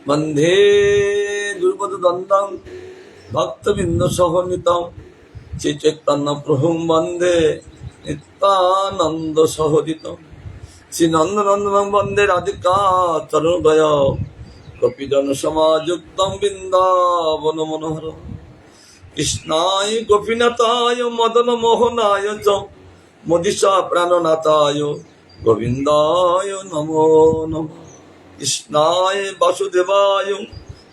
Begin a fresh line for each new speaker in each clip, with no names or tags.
বন্ধে দুর্গত দ্বন্দ্বং ভক্তবৃন্দ সহনীতম শ্রী চৈতন্য প্রভুং বন্দে নিত্যানন্দ সহজিতম শ্রী নন্দনন্দনং বন্দে রাধিকা চরণোদয় গোপীজন সমাযুক্তং বৃন্দাবন মনোহর কৃষ্ণায় গোপীনাথায় মদন মোহনায় চ মদিষা প্রাণনাথায় গোবিন্দায় নমো নমঃ। কৃষ্ণায় বাসুদেবায়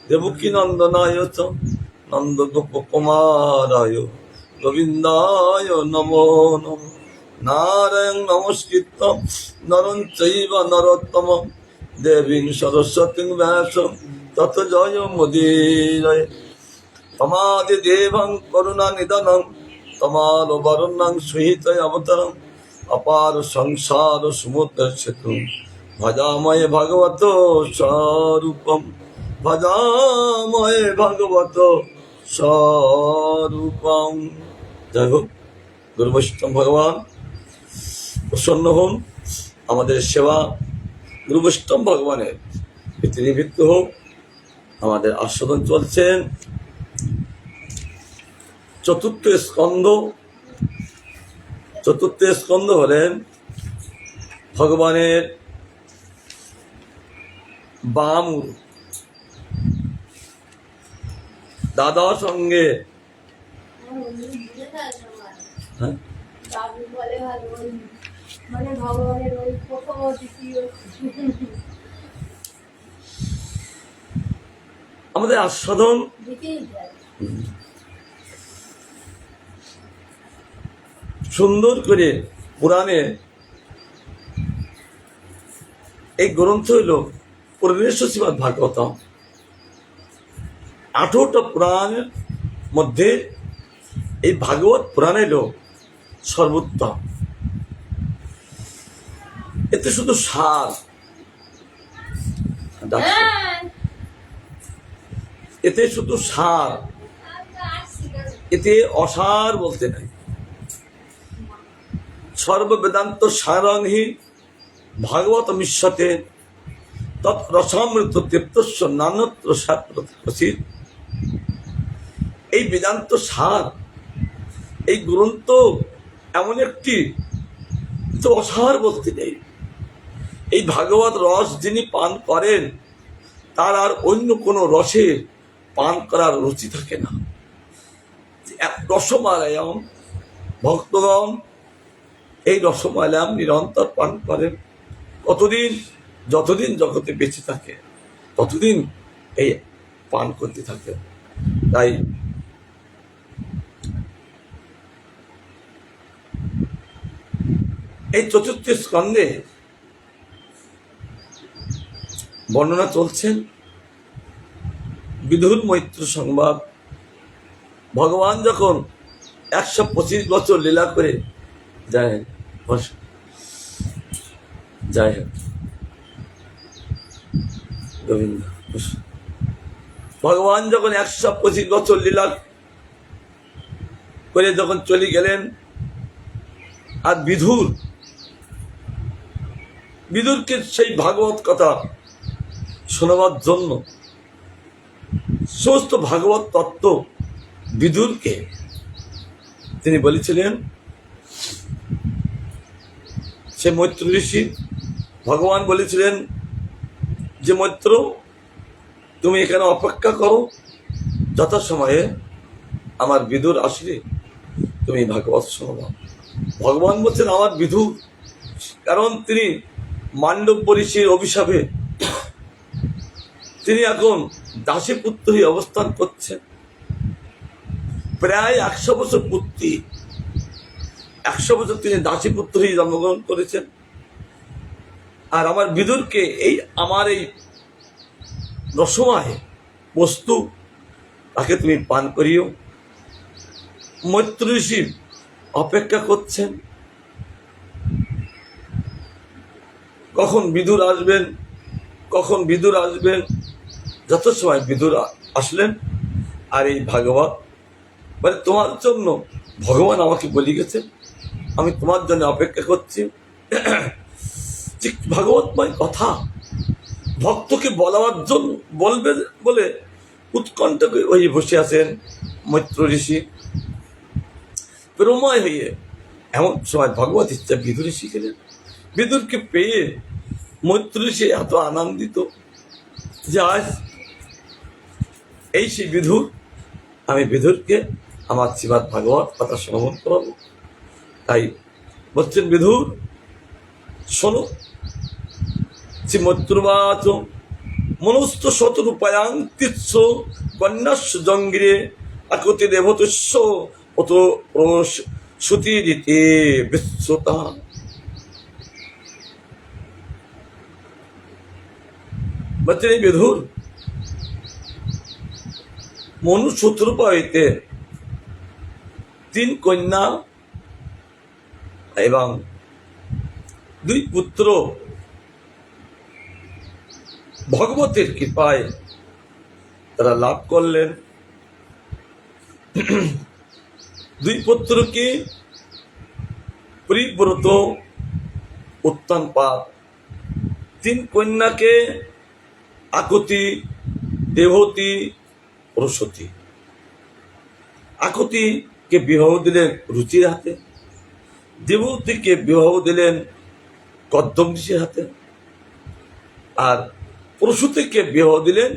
দেবকী নন্দনায় চ নন্দ গোপকুমারায় গোবিন্দায় নমো নমঃ। নারায়ণ নমস্কৃত্য নরং চৈব নরোত্তমং দেবীং সরস্বতীং ব্যাসং তত জয় মুদীরয়ে। তমাদি দেবং করুণা নিধনং তমাল বরণং সুহিত অবতরং অপার সংসার সমুদ্র সেতু ভজাময় ভগবত স্বরূপম ভজাময় ভগবত স্বরূপম। যাই হোক, গুরু বৈষ্ণব ভগবান প্রসন্ন হন, আমাদের সেবা গুরু বৈষ্ণব ভগবানের প্রীতিনিবৃত্ত হোক। আমাদের আস্বাদন চলছেন চতুর্থ স্কন্ধ। চতুর্থ স্কন্ধ হলেন ভগবানের বাম দাদা সঙ্গে আমাদের আস্বাদন সুন্দর করে পুরাণে এই গ্রন্থ হইল পূর্ণেশ্বর শ্রীমদ্ ভাগবতম। 18টা পুরাণের মধ্যে এই ভাগবত পুরাণ হইল সর্বোত্তম। এতে শুধু সার, এতে শুধু সার, এতে অসার বলতে নাই। সর্ববেদান্ত সারংহি ভাগবত মিশ্যতে তৎরসামৃত তৃপ্তস্য নান্যত্র সারপ্রসিদ্ধ। এই বেদান্ত সার, এই গ্রন্থ এমন একটি তো অসার বলতে নেই। এই ভাগবত রস যিনি পান করেন তার আর অন্য কোনো রসের পান করার রুচি থাকে না। রসমালয়ম ভক্তগণ এই রসমালয়ম নিরন্তর পান করেন। কতদিন? যতদিন জগতে বেঁচে থাকে ততদিন এই পান করতে থাকে। তাই এই চতুর্থ স্কন্ধে বর্ণনা চলছেন বিদুর মৈত্র সংবাদ। ভগবান যখন 125 বছর লীলা করে যায় গোবিন্দ, ভগবান যখন 125 বছর লীলা করে যখন চলে গেলেন, আর বিদুরকে সেই ভাগবত কথা শোনাবার জন্য সমস্ত ভাগবত তত্ত্ব বিদুরকে তিনি বলেছিলেন। সে মৈত্র ঋষি, ভগবান বলেছিলেন যে মৈত্র তুমি এখানে অপেক্ষা করো, যথাসময়ে আমার বিদুর আসলে তুমি ভাগবত শোনাবা। ভগবান বলছেন আমার বিদুর, কারণ তিনি মান্ডব্য ঋষির অভিশাপে তিনি এখন দাসী পুত্র হয়ে অবস্থান করছেন। প্রায় 100 বছর পূর্তি, 100 বছর তিনি দাসী পুত্র হয়ে জন্মগ্রহণ করেছেন। আর আমার বিদুরকে আমার এই রসময় বস্তু তাকে তুমি পান করিও। মৈত্র ঋষি অপেক্ষা করছেন কখন বিদুর আসবেন, কখন বিদুর আসবেন। যত সময় বিদুর আসলেন, আর এই ভাগবত মানে তোমার জন্য ভগবান আমাকে বলে গেছে, আমি তোমার জন্য অপেক্ষা করছি। যে ভাগবতময় কথা ভক্তকে বলার জন্য বলবে বলে উৎকণ্ঠা হয়ে বসে আছেন মৈত্র ঋষি প্রময় হয়ে। এমন সময় ভগবত ইচ্ছা বিদুর ঋষি গেলেন। বিদুরকে পেয়ে মৈত্র ঋষি এত আনন্দিত যে আজ এই সেই বিদুর, আমি বিদুরকে আমার শ্রীমৎ ভাগবত কথা শ্রবণ করাবো। তাই বলছেন, বিদুর শোনো, শ্রীমৈত্রবাচ মনস্থ শতরূপায়াং তিৎস কন্যাস্য জঙ্গিরে আকতি দেবতস্য অত শ্রুতি দিতে বিশ্বতা। বলছেন, এই বিধুর মনু শতরূপা হইতে 3 কন্যা এবং 2 পুত্র ভগবতের কৃপায় তারা লাভ করলেন। 2 পুত্রকে পরিব্রত উত্তানপাদ, 3 কন্যাকে আকতি, দেবতী, প্রসূতি। আকতিকে বিবাহ দিলেন রুচির হাতে, দেবতীকে বিবাহ দিলেন কদ্দম ঋষির হাতে, আর প্রসূতিকে বিবাহ দিলেন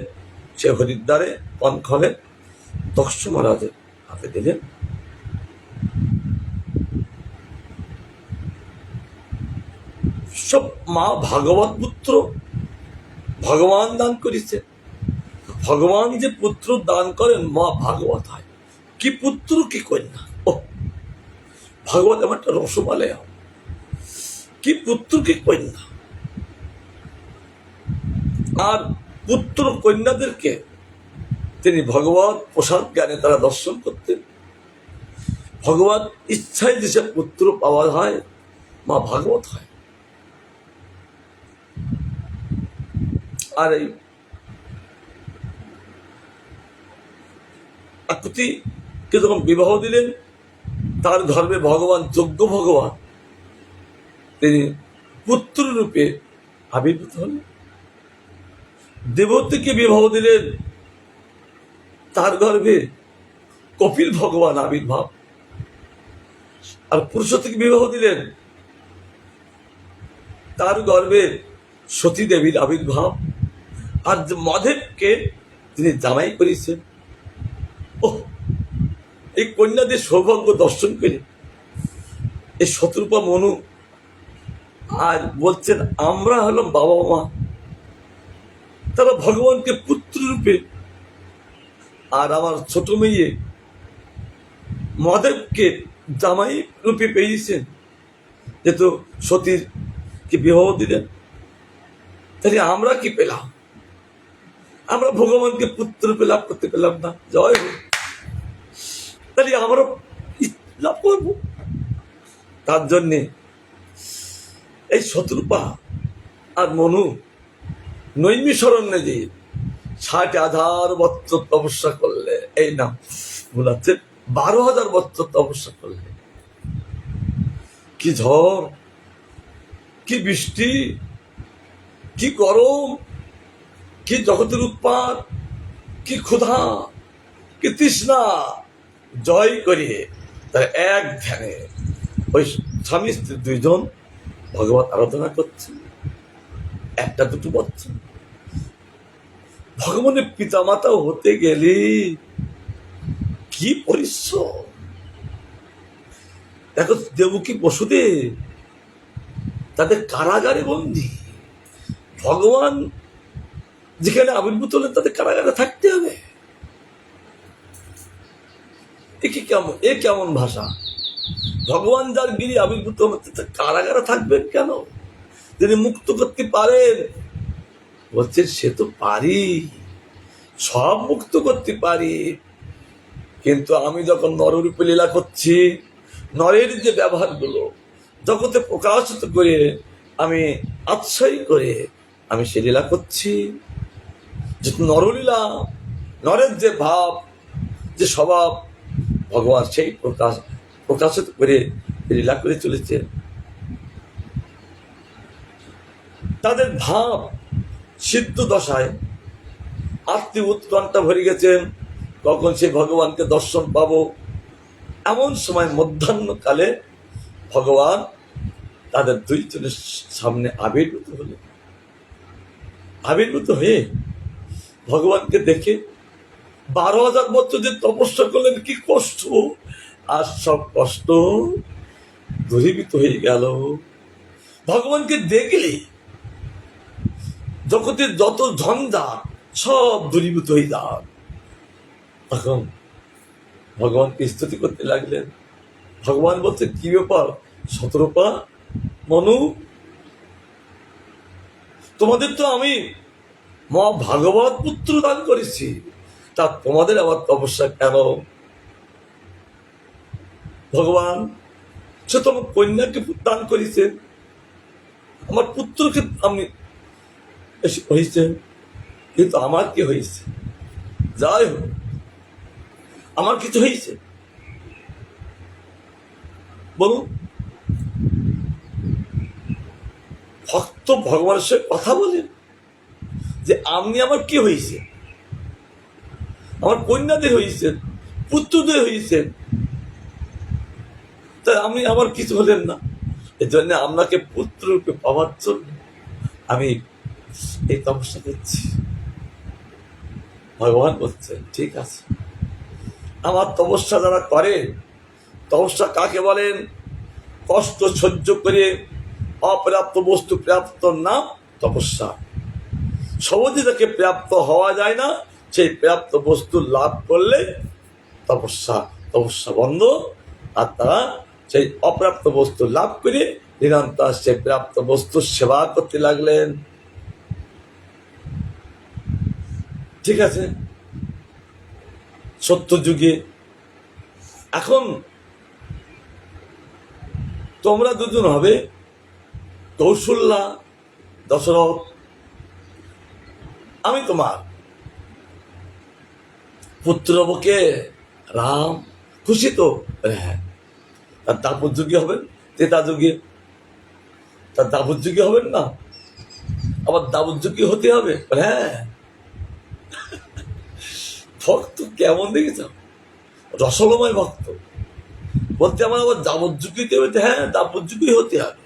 সে হরিদ্বারে পনখলে দক্ষ মহারাজের হাতে দিলেন। সব মা ভাগবত পুত্র ভগবান দান করেছে। ভগবান যে পুত্র দান করেন মা ভাগবত হয়। কি পুত্র কি কন্যা, ও ভাগবত আমার একটা রসমালয়। কি পুত্র কি কন্যা। আর পুত্র কন্যাদেরকে তিনি ভগবত প্রসাদ জ্ঞানে তারা দর্শন করতেন। ভগবত ইচ্ছায় যেসব পুত্র পাওয়া হয় মা ভাগবত হয়। আর এই আকতিকে যখন বিবাহ দিলেন, তার ধর্মে ভগবান যজ্ঞ ভগবান তিনি পুত্র রূপে আবির্ভূত হলেন। দেবতীকে বিবাহ দিলেন, তার গর্ভে কপিল ভগবান আবির্ভাব। আর পুরুষোত্তমকে বিবাহ দিলেন, তার গর্ভে সতী দেবীর আবির্ভাব। আর মাধবকে তিনি জামাই করেছেন। ও এই কন্যাদের সৌভাগ্য দর্শন করে এই শতরূপা মনু আর বলছেন, আমরা হলাম বাবা মা। তারা ভগবানকে পুত্র রূপে, আর আমার ছোট মেয়ে মাধবকে জামাই রূপে পেয়েছেন, যেহেতু সতীর কে বিবাহ দিলেন। তাহলে আমরা কি পেলাম? আমরা ভগবানকে পুত্র রূপে লাভ করতে পেলাম না। জয় হোক। তাহলে আমরা লাভ করবো। তার জন্যে এই শতরূপা আর মনু নৈমিষারণ্যে যে 60,000 বছর তপস্যা করলে, এই নাম বলাচ্ছে 12,000 বছর তপস্যা করলে। কি ঝড়, কি বৃষ্টি, কি গরম, কি জগতের উৎপাত, কি ক্ষুধা, কি তৃষ্ণা জয় করিয়ে তারা এক ধ্যানে ওই স্বামী স্ত্রী 2 জন ভগবত আরাধনা করছে। 1-2 বছর ভগবানের পিতামাতা হতে গেলে কি পরিশ্রম। দেখো, দেবকী বসুদেব তাদের কারাগারে বন্দী। ভগবান যেখানে আবির্ভূত হলেন তাদের কারাগারে থাকতে হবে। এ কেমন ভাষা? ভগবান যার গিরি আবির্ভূত হলেন কারাগারে থাকবেন কেন? তিনি মুক্ত করতে পারেন। বলছেন, সে তো পারি, সব মুক্ত করতে পারি, কিন্তু আমি যখন নররূপে লীলা করছি, নরের যে ব্যবহারগুলো জগতে প্রকাশিত করে, আমি আশ্রয় করে আমি সে লীলা করছি। যে নরলীলা, নরের যে ভাব, যে স্বভাব, ভগবান সেই প্রকাশিত করে লীলা করে চলেছে। তাদের ভাব সিদ্ধ দশায় আত্মীয় উৎকণ্ঠা ভরে গেছেন, কখন সে ভগবানকে দর্শন পাবো। এমন সময় মধ্যাহ্নকালে ভগবান তাদের দুইজনের সামনে আবির্ভূত হলেন। আবির্ভূত হয়ে ভগবানকে দেখে 12,000 বছর যে তপস্যা করলেন, কি কষ্ট, আর সব কষ্ট দূরীভূত হয়ে গেল। ভগবানকে দেখলে জগতের যত ঝঞ্ঝাট সব দূরীভূত হয়ে যান। তখন ভগবানকে স্তুতি করতে লাগলেন। ভগবান বলছে, কি ব্যাপার শতরূপা, মনু, তোমাদের তো আমি মা ভাগবত পুত্র দান করেছি, তা তোমাদের আবার তপস্যা কেন? ভগবান, সে তো আমার কন্যাকে দান করেছেন, আমার পুত্রকে আমি হয়েছে, কিন্তু আমার কি হয়েছে? যাই হোক, আমার কিছু হয়েছে বলুন। ভক্ত ভগবানের সাথে কথা বলেন যে আপনি আমার কি হয়েছে, আমার কন্যাদের হয়েছে, পুত্রদের হয়েছে, তাই আমি আমার কিছু হলেন না। এই জন্য আপনাকে পুত্ররূপে পাওয়ার জন্য আমি এই তপস্যা করছি। ভগবান বলছেন, ঠিক আছে, আমার তপস্যা যারা করে, তপস্যা কাকে বলেন? কষ্ট সহ্য করে অপ্রাপ্ত বস্তু প্রাপ্ত নাম তপস্যা। সহজে তাকে প্রাপ্ত হওয়া যায় না, সেই প্রাপ্ত বস্তু লাভ করলে তপস্যা। তপস্যা বন্ধ, আর তারা সেই অপ্রাপ্ত বস্তু লাভ করে নিরন্তর সেই প্রাপ্ত বস্তুর সেবা করতে লাগলেন। ঠিক আছে, সত্য যুগে এখন তোমরা দুজন হবে কৌশল্যা, দশরথ, আমি তোমার পুত্র হবকে রাম। খুশি তো? হ্যাঁ। তার দাপর যুগে হবেন, ত্রেতা যুগে, তার দাপর যুগে হবেন না, আবার দাপর যুগে হতে হবে। হ্যাঁ। ভক্ত কেমন দেখেছ, রসলময় ভক্ত। বলতে আমার আবার দাপর যুগেতে হতে, হ্যাঁ দাপর যুগে হতে হবে।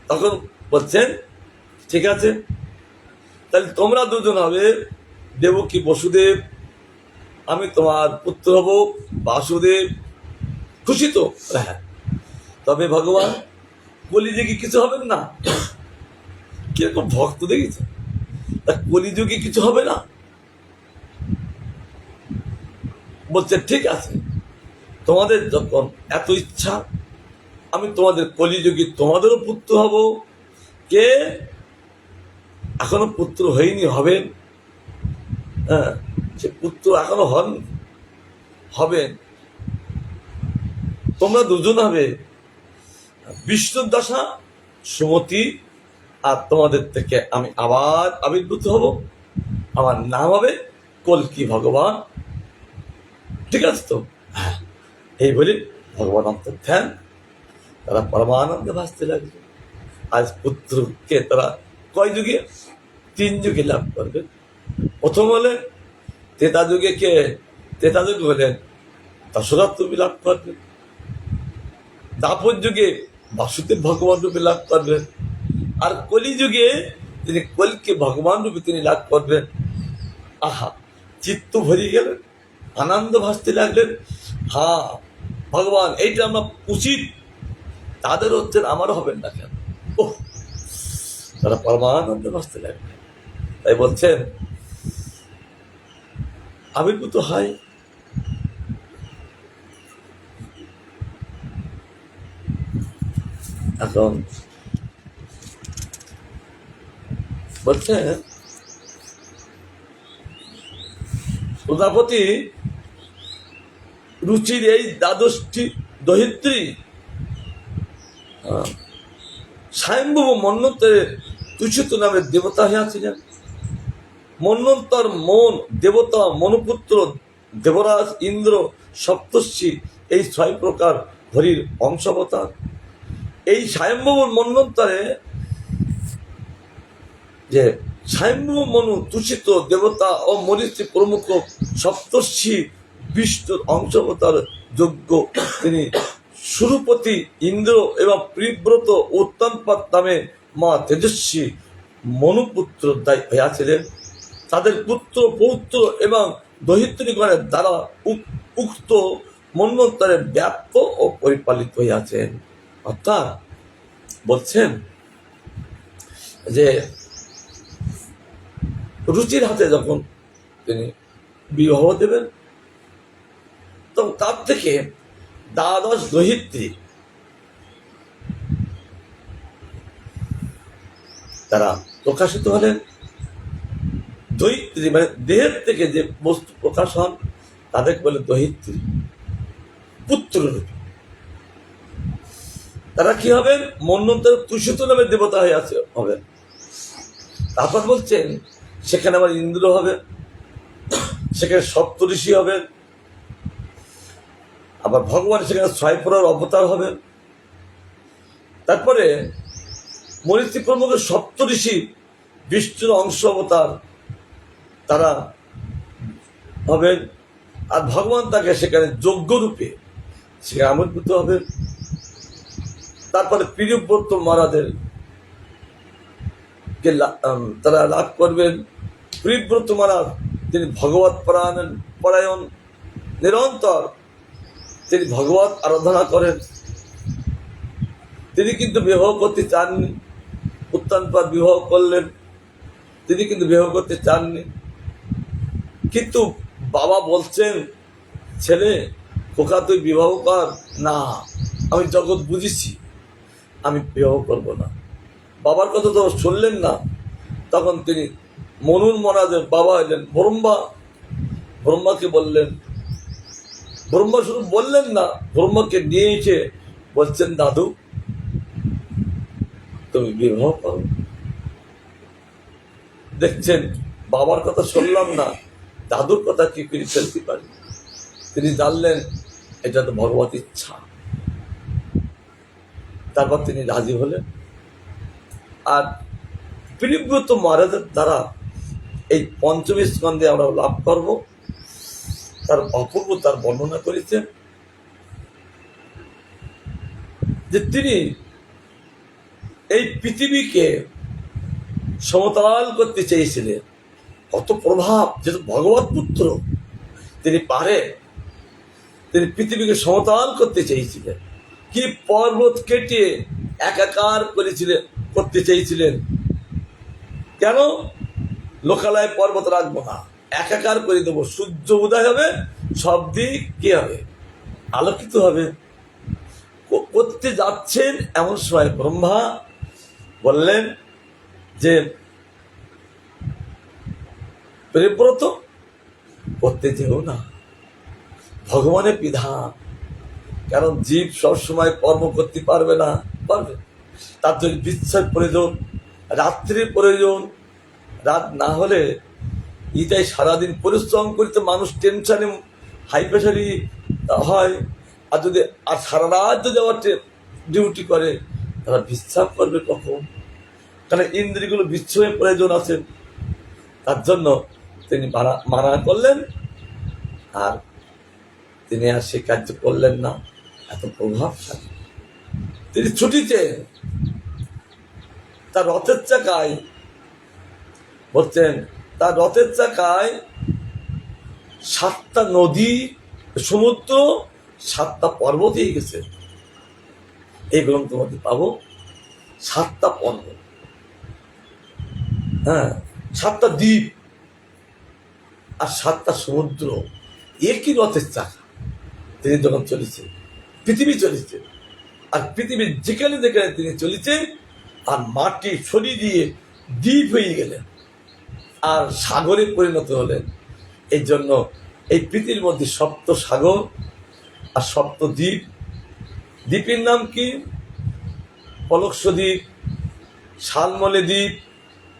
তখন বলছেন, ঠিক আছে, তাহলে তোমরা দুজন হবে দেবকী বসুদেব, আমি তোমার পুত্র হব বাসুদেব। খুশি তো? হ্যাঁ। তবে ভগবান কলিযুগে কিছু হবেন না। কিরকম ভক্ত দেখেছে, তা কলিযুগে কিছু হবে না। বলছে, ঠিক আছে, তোমাদের যখন এত ইচ্ছা, আমি তোমাদের কলিযুগে তোমাদেরও পুত্র হব। কে এখনো পুত্র হয়নি, হবেন। হ্যাঁ, সে পুত্র এখনো হবেন। তোমরা দুজন হবে বিষ্ণুর দশা, সুমতি, আর তোমাদের থেকে আমি আবার আবির্ভূত হব। আমার নাম হবে কল্কি ভগবান। ঠিক আছে তো? হ্যাঁ। এই বলে ভগবান অন্তর্ধ্যান, তারা পরমানন্দে ভাসতে লাগবে। আজ পুত্রকে তারা কয় যুগে? 3 যুগে লাভ করবে। প্রথম হলেন ত্রেতা যুগে, কে? ত্রেতা যুগ হলেন দশরথ রূপে লাভ করবেন। দাপর যুগে বাসুদেব ভগবান রূপে লাভ করবেন। আর কলি যুগে তিনি কলকে ভগবান রূপে তিনি লাভ করবেন। আহা, চিত্ত ভরিয়ে গেলেন, আনন্দ ভাসতে লাগলেন। হ্যাঁ ভগবান, এইটা আমরা উচিত, তাদের হচ্ছেন, আমারও হবেন না কেন? ওহ, তারা পরমানন্দে ভাসতে লাগলেন। তাই বলছেন আবির্ভূত হয়। এখন বলছেন প্রজাপতি রুচির এই দ্বাদশটি দহিত্রী স্বয়ম্ভব মন্বন্তরে তুষিত নামের দেবতা হইয়াছিলেন। মন্বন্তর মন দেবতা, মনুপুত্র, দেবরাজ, ইন্দ্র, সপ্তর্ষি, এই 6 প্রকার হরির অংশবতার। এই স্বয়ম্ভব মন্বন্তরে যে সাম্য মনু তুষিত দেবতা ও মরিচি প্রমুখ সপ্তর্ষি বিষ্ণুর অংশবতার যোগ্য তিনি সুরপতি ইন্দ্র এবং প্রিব্রত উত্তানপাত নামে মা তেজস্বী মনুপুত্র হইয়াছিলেন। তাদের পুত্র পৌত্র এবং দহিত্রীগণের দ্বারা উক্ত মন্বন্তরে ব্যাপ্ত ও পরিপালিত হইয়াছেন। অর্থাৎ বলছেন যে রুচির হাতে যখন তিনি বিবাহ দেবেন তখন তার থেকে দ্বাদশ দহিত্রী তারা প্রকাশিত হলেন। দহিত্রী মানে দেহের থেকে যে বস্তু প্রকাশ হন তাদেরকে বলে দহিত্রী, পুত্ররূপী। তারা কি হবেন? মন্বন্তর তুষিত নামে দেবতা হয়ে আছে হবেন। তারপর বলছেন সেখানে আবার ইন্দ্র হবে, সেখানে সপ্তঋষি হবেন, আবার ভগবান সেখানে ছয়প্রহর অবতার হবেন। তারপরে মরিচি প্রমুখ সপ্তঋষি বিষ্ণুর অংশ অবতার তারা হবেন, আর ভগবান তাকে সেখানে যজ্ঞরূপে সেখানে আমন্ত্রিত হবেন। তারপরে প্রিয়ব্রত মহারাজের তারা লাভ করবেন। প্রিয়ব্রত মহারাজ তিনি ভগবত পরায়ণ নিরন্তর তিনি ভগবত আরাধনা করেন। তিনি কিন্তু বিবাহ করতে চাননি, উত্তানপাত বিবাহ করলেন, তিনি কিন্তু বিবাহ করতে চাননি। কিন্তু বাবা বলছেন ছেলে খোকা তুই বিবাহ কর। না, আমি জগৎ বুঝেছি, আমি বিবাহ করব না। বাবার কথা তো শুনলেন না। তখন তিনি মনুর মহারাজের বাবা এলেন ব্রহ্মা। ব্রহ্মাকে বললেন, ব্রহ্মা শুধু বললেন না, ব্রহ্মাকে নিয়ে এসে বলছেন দাদু তুমি বিবাহ করো। দেখছেন বাবার কথা শুনলাম না, দাদুর কথা কি করে ফেলতে পারি। তিনি জানলেন এটা তো ভগবত ইচ্ছা। তারপর তিনি রাজি হলেন। আর প্রিয়ব্রত মহারাজের দ্বারা এই পঞ্চমী স্কন্ধে আমরা লাভ করব। তার অপূর্ব তার বর্ণনা করেছেন যে তিনি এই পৃথিবীকে সমতল করতে চেয়েছিলেন। কত প্রভাব, যেহেতু ভগবত পুত্র তিনি পারে, তিনি পৃথিবীকে সমতল করতে চেয়েছিলেন। কি পর্বত কেটে একাকার করতে চেয়েছিলেন। কেন? লোকালয়ে পর্বত রাখবো না, একাকার করে দেবো। সূর্য উদয় হবে, সব দিক কি হবে? আলোকিত হবে। করতে যাচ্ছেন এমন সময় ব্রহ্মা বললেন যে প্রিয়ব্রত করতে যেও না, ভগবানের বিধান। কারণ জীব সবসময় কর্ম করতে পারবে না, পারবে। তার জন্য বিশ্বের প্রয়োজন, রাত্রির প্রয়োজন। রাত না হলে এটাই সারাদিন পরিশ্রম করতে মানুষ টেনশনে হাই প্রেশারি হয়। আর যদি আর সারা রাত যদি আবার ডিউটি করে তারা বিশ্রাম করবে কখন? কারণ ইন্দ্রিয়গুলো বিশ্রামের প্রয়োজন আছে। তার জন্য তিনি মানা করলেন, আর তিনি আর সে কার্য করলেন না। এত প্রভাবশালী তিনি ছুটিতে তার রথের চাকায় বলছেন, তার রথের চাকায় 7টা নদী, সমুদ্র, 7টা পর্বত হয়ে গেছে। এই গ্রন্থ মধ্যে পাবো 7টা পর্বত, হ্যাঁ, 7টা দ্বীপ আর 7টা সমুদ্র। একই রথের চাকা তিনি যখন চলেছে, পৃথিবী চলেছে। আর পৃথিবীর যেখানে যেখানে তিনি চলেছেন আর মাটি সরিয়ে দিয়ে দ্বীপ হয়ে গেলেন আর সাগরে পরিণত হলেন। এই জন্য এই পৃথিবীর মধ্যে 7 সাগর আর 7 দ্বীপ। দ্বীপের নাম কি? পলক্ষ দ্বীপ, শালমলে দ্বীপ।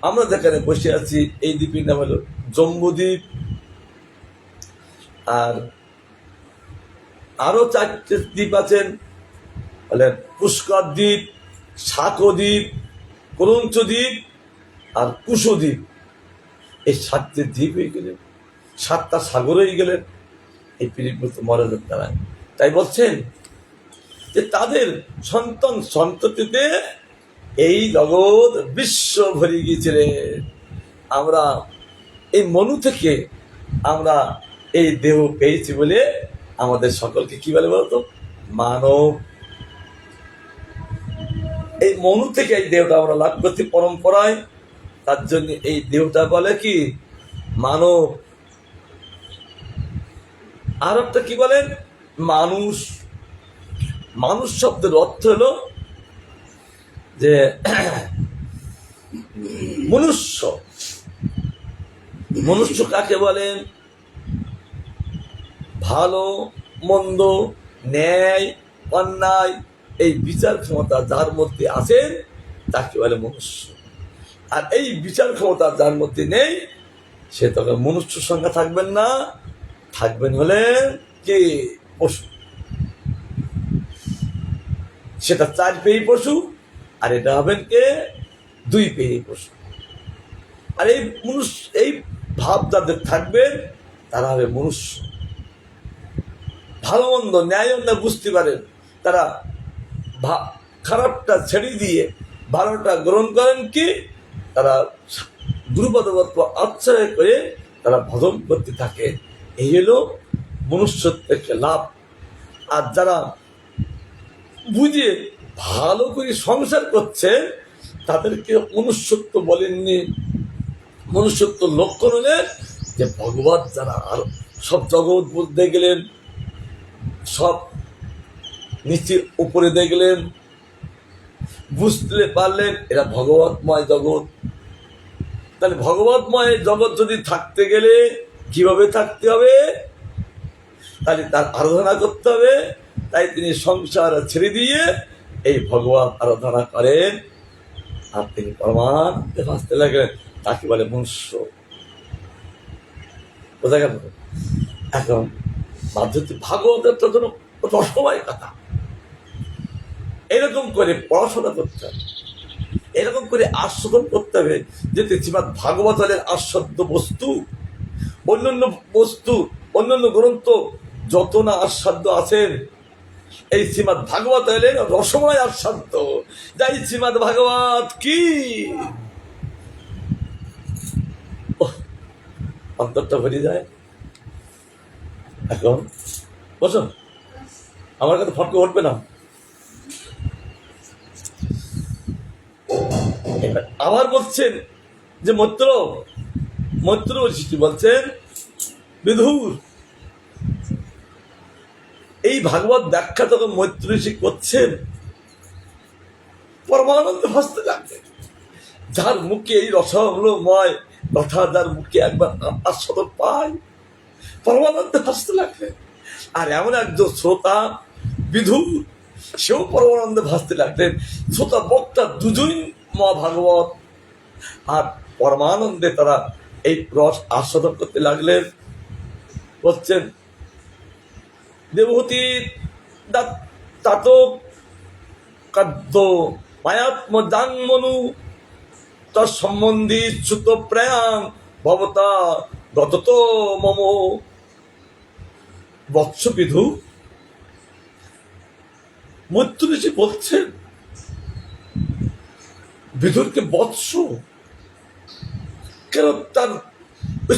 আমরা যেখানে বসে আছি এই দ্বীপের নাম হলো জম্বুদ্বীপ। আর আরো 4টে দ্বীপ আছেন, বলেন পুষ্কর দ্বীপ, শাক দ্বীপ, করঞ্চ দ্বীপ আর কুশদ্বীপ, এই 7টি দ্বীপ হয়ে গেলেন, 7টা সাগর হয়ে গেলেন এই পৃথিবীতে মহারাজের দ্বারা। তাই বলছেন যে তাদের সন্তান সন্ততিতে এই জগৎ বিশ্ব ভরে গিয়েছিলেন। আমরা এই মনু থেকে আমরা এই দেহ পেয়েছি বলে আমাদের সকলকে কি বলে বলতো? মানব। এই মনু থেকে এই দেহটা আমরা লাভ করছি পরম্পরায়, তার জন্য এই দেহটা বলে কি মানব। আর একটা কি বলেন? মানুষ। মানুষ শব্দের অর্থ হলো যে মনুষ্য। মনুষ্য কাকে বলেন? ভালো মন্দ, ন্যায় অন্যায় এই বিচার ক্ষমতা যার মধ্যে আছেন তাকে বলে মনুষ্য। আর এই বিচার ক্ষমতা যার মধ্যে নেই সে তখন মনুষ্য সংজ্ঞা থাকবেন না, থাকবেন হলেন কি পশু। সেটা 4 পেয়ে পশু, আর এটা হবেন কে 2 পেয়ে পশু। আর এই মনুষ্য, এই ভাব যাদের থাকবেন তারা হবে মনুষ্য। ভালো মন্দ ন্যায় অন্যায় বুঝতে পারেন, তারা খারাপটা ছেড়ে দিয়ে ভালোটা গ্রহণ করেন, কি তারা গুরুপদবত্ব আশ্রয় করে তারা ভজন করতে থাকে। এই হলো মনুষ্যত্বের লাভ। আর যারা বুঝে ভালো করে সংসার করছে তাদেরকে মনুষ্যত্ব বলেননি। মনুষ্যত্ব লক্ষণ হলেন যে ভগবত যারা আর সব জগৎ বলতে গেলেন, সব নিচে উপরে দেখলেন, বুঝতে পারলেন এরা ভগবতময় জগৎ। তাহলে ভগবতময় জগৎ যদি থাকতে গেলে কিভাবে থাকতে হবে? তাহলে তার আরাধনা করতে হবে। তাই তিনি সংসার ছেড়ে দিয়ে এই ভগবান আরাধনা করেন, আর তিনি পরমানন্দে ভাসতে লাগলেন। তাকে বলে মনুষ্য। বোঝা গেল? এখন মাধ্যমিক ভাগবতের তো কোনো রসময় কথা। এরকম করে পড়াশোনা করতে হবে, এরকম করে আস্বাদন করতে হবে যে শ্রীমৎ ভাগবতের আস্বাদ্য বস্তু, অন্যান্য বস্তু, অন্যান্য গ্রন্থ যত না আস্বাদ্য আছেন, এই শ্রীমৎ ভাগবত এলেন রসময় আস্বাদ্য। যাই শ্রীমৎ ভাগবত কি অন্তরটা ভরে যায়। এখন বসো, আমার কাছে ফটকে উঠবে না। আবার বলছেন যে মৈত্র ঋষি বলছেন বিধুর, এই ভাগবত ব্যাখ্যা যখন মৈত্র ঋষি করছেন পরমানন্দে ভাসতে লাগবে। যার মুখে এই রসময় কথা, যার মুখে একবার আস্বাদন পায় পরমানন্দে ভাসতে লাগবে। আর এমন একজন শ্রোতা বিধুর, সেও পরমানন্দে ভাসতে লাগলেন। শ্রোতা বক্তা দুজনই মহাভাগবত, আর পরমানন্দে তারা এই রস আস্বাদন করতে লাগলেন। বলছেন দেবহূতি তাত কাদ্য মায়াত্ম জাংমনু তার সম্বন্ধী চ্যুত প্রয়াং ভবতা গতত মম। বৎস বিধু, মৈত্র ঋষি বলছেন বিধুরকে বৎস কেন? তার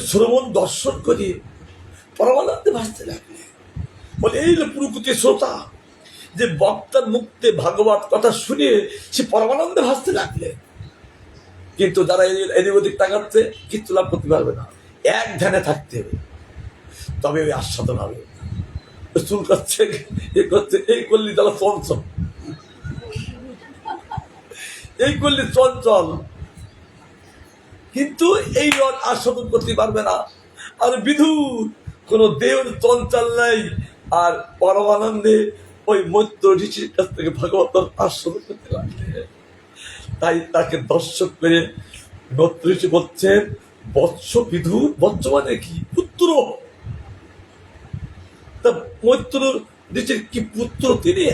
শ্রবণ দর্শন করিয়ে পরমানন্দে ভাসতে লাগলে। বলে এই প্রকৃতি শ্রোতা যে বক্তার মুক্তে ভাগবত কথা শুনে সে পরমানন্দে ভাসতে লাগলে। কিন্তু যারা এদিক ওদিক তাকাচ্ছে কিচ্ছু লাভ করতে পারবে না। এক ধ্যানে থাকতে হবে, তবে ওই আস্বাদন হবে। চুল করছে, এ করছে, এই করলি তারা চঞ্চল, এই করলি চঞ্চল, কিন্তু এই রস আস্বাদন করতে পারবে না। আর বিধুর কোন দেহ চঞ্চল নাই, আর পরমানন্দে ওই মৈত্র ঋষির কাছ থেকে ভাগবত আস্বাদন করতে লাগলে। তাই তাকে দর্শক করে মৈত্র ঋষি বলছেন বৎস বিধু। বৎস মানে কি? পুত্র। তা মৈত্র ঋষির কি পুত্র তিনি?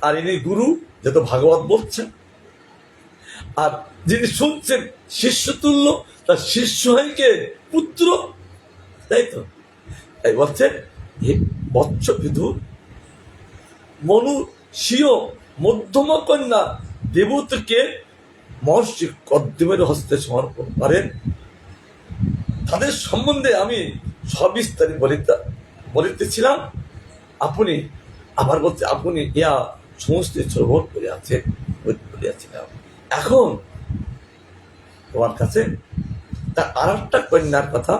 আর ইনি গুরু, যেহেতু ভাগবত বলছেন। আর যিনি শুনছেন শিষ্য তুল্য, তার শিষ্য হয় কে? পুত্র, তাই তো। তাই বলছেন হে বৎস বিধু, মনু স্বীয় মধ্যম কন্যা দেবতীকে মহর্ষি কদ্যমের হস্তে সমর্পণ করেন। তাদের সম্বন্ধে আমি সবিস্তারে বলিতেছিলাম। আপনি আবার বলছে আপনি ইয়া সমস্ত শ্রবণ করে আছেন, বলিয়াছিলাম। এখন তোমার কাছে তার আর একটা কন্যার কথা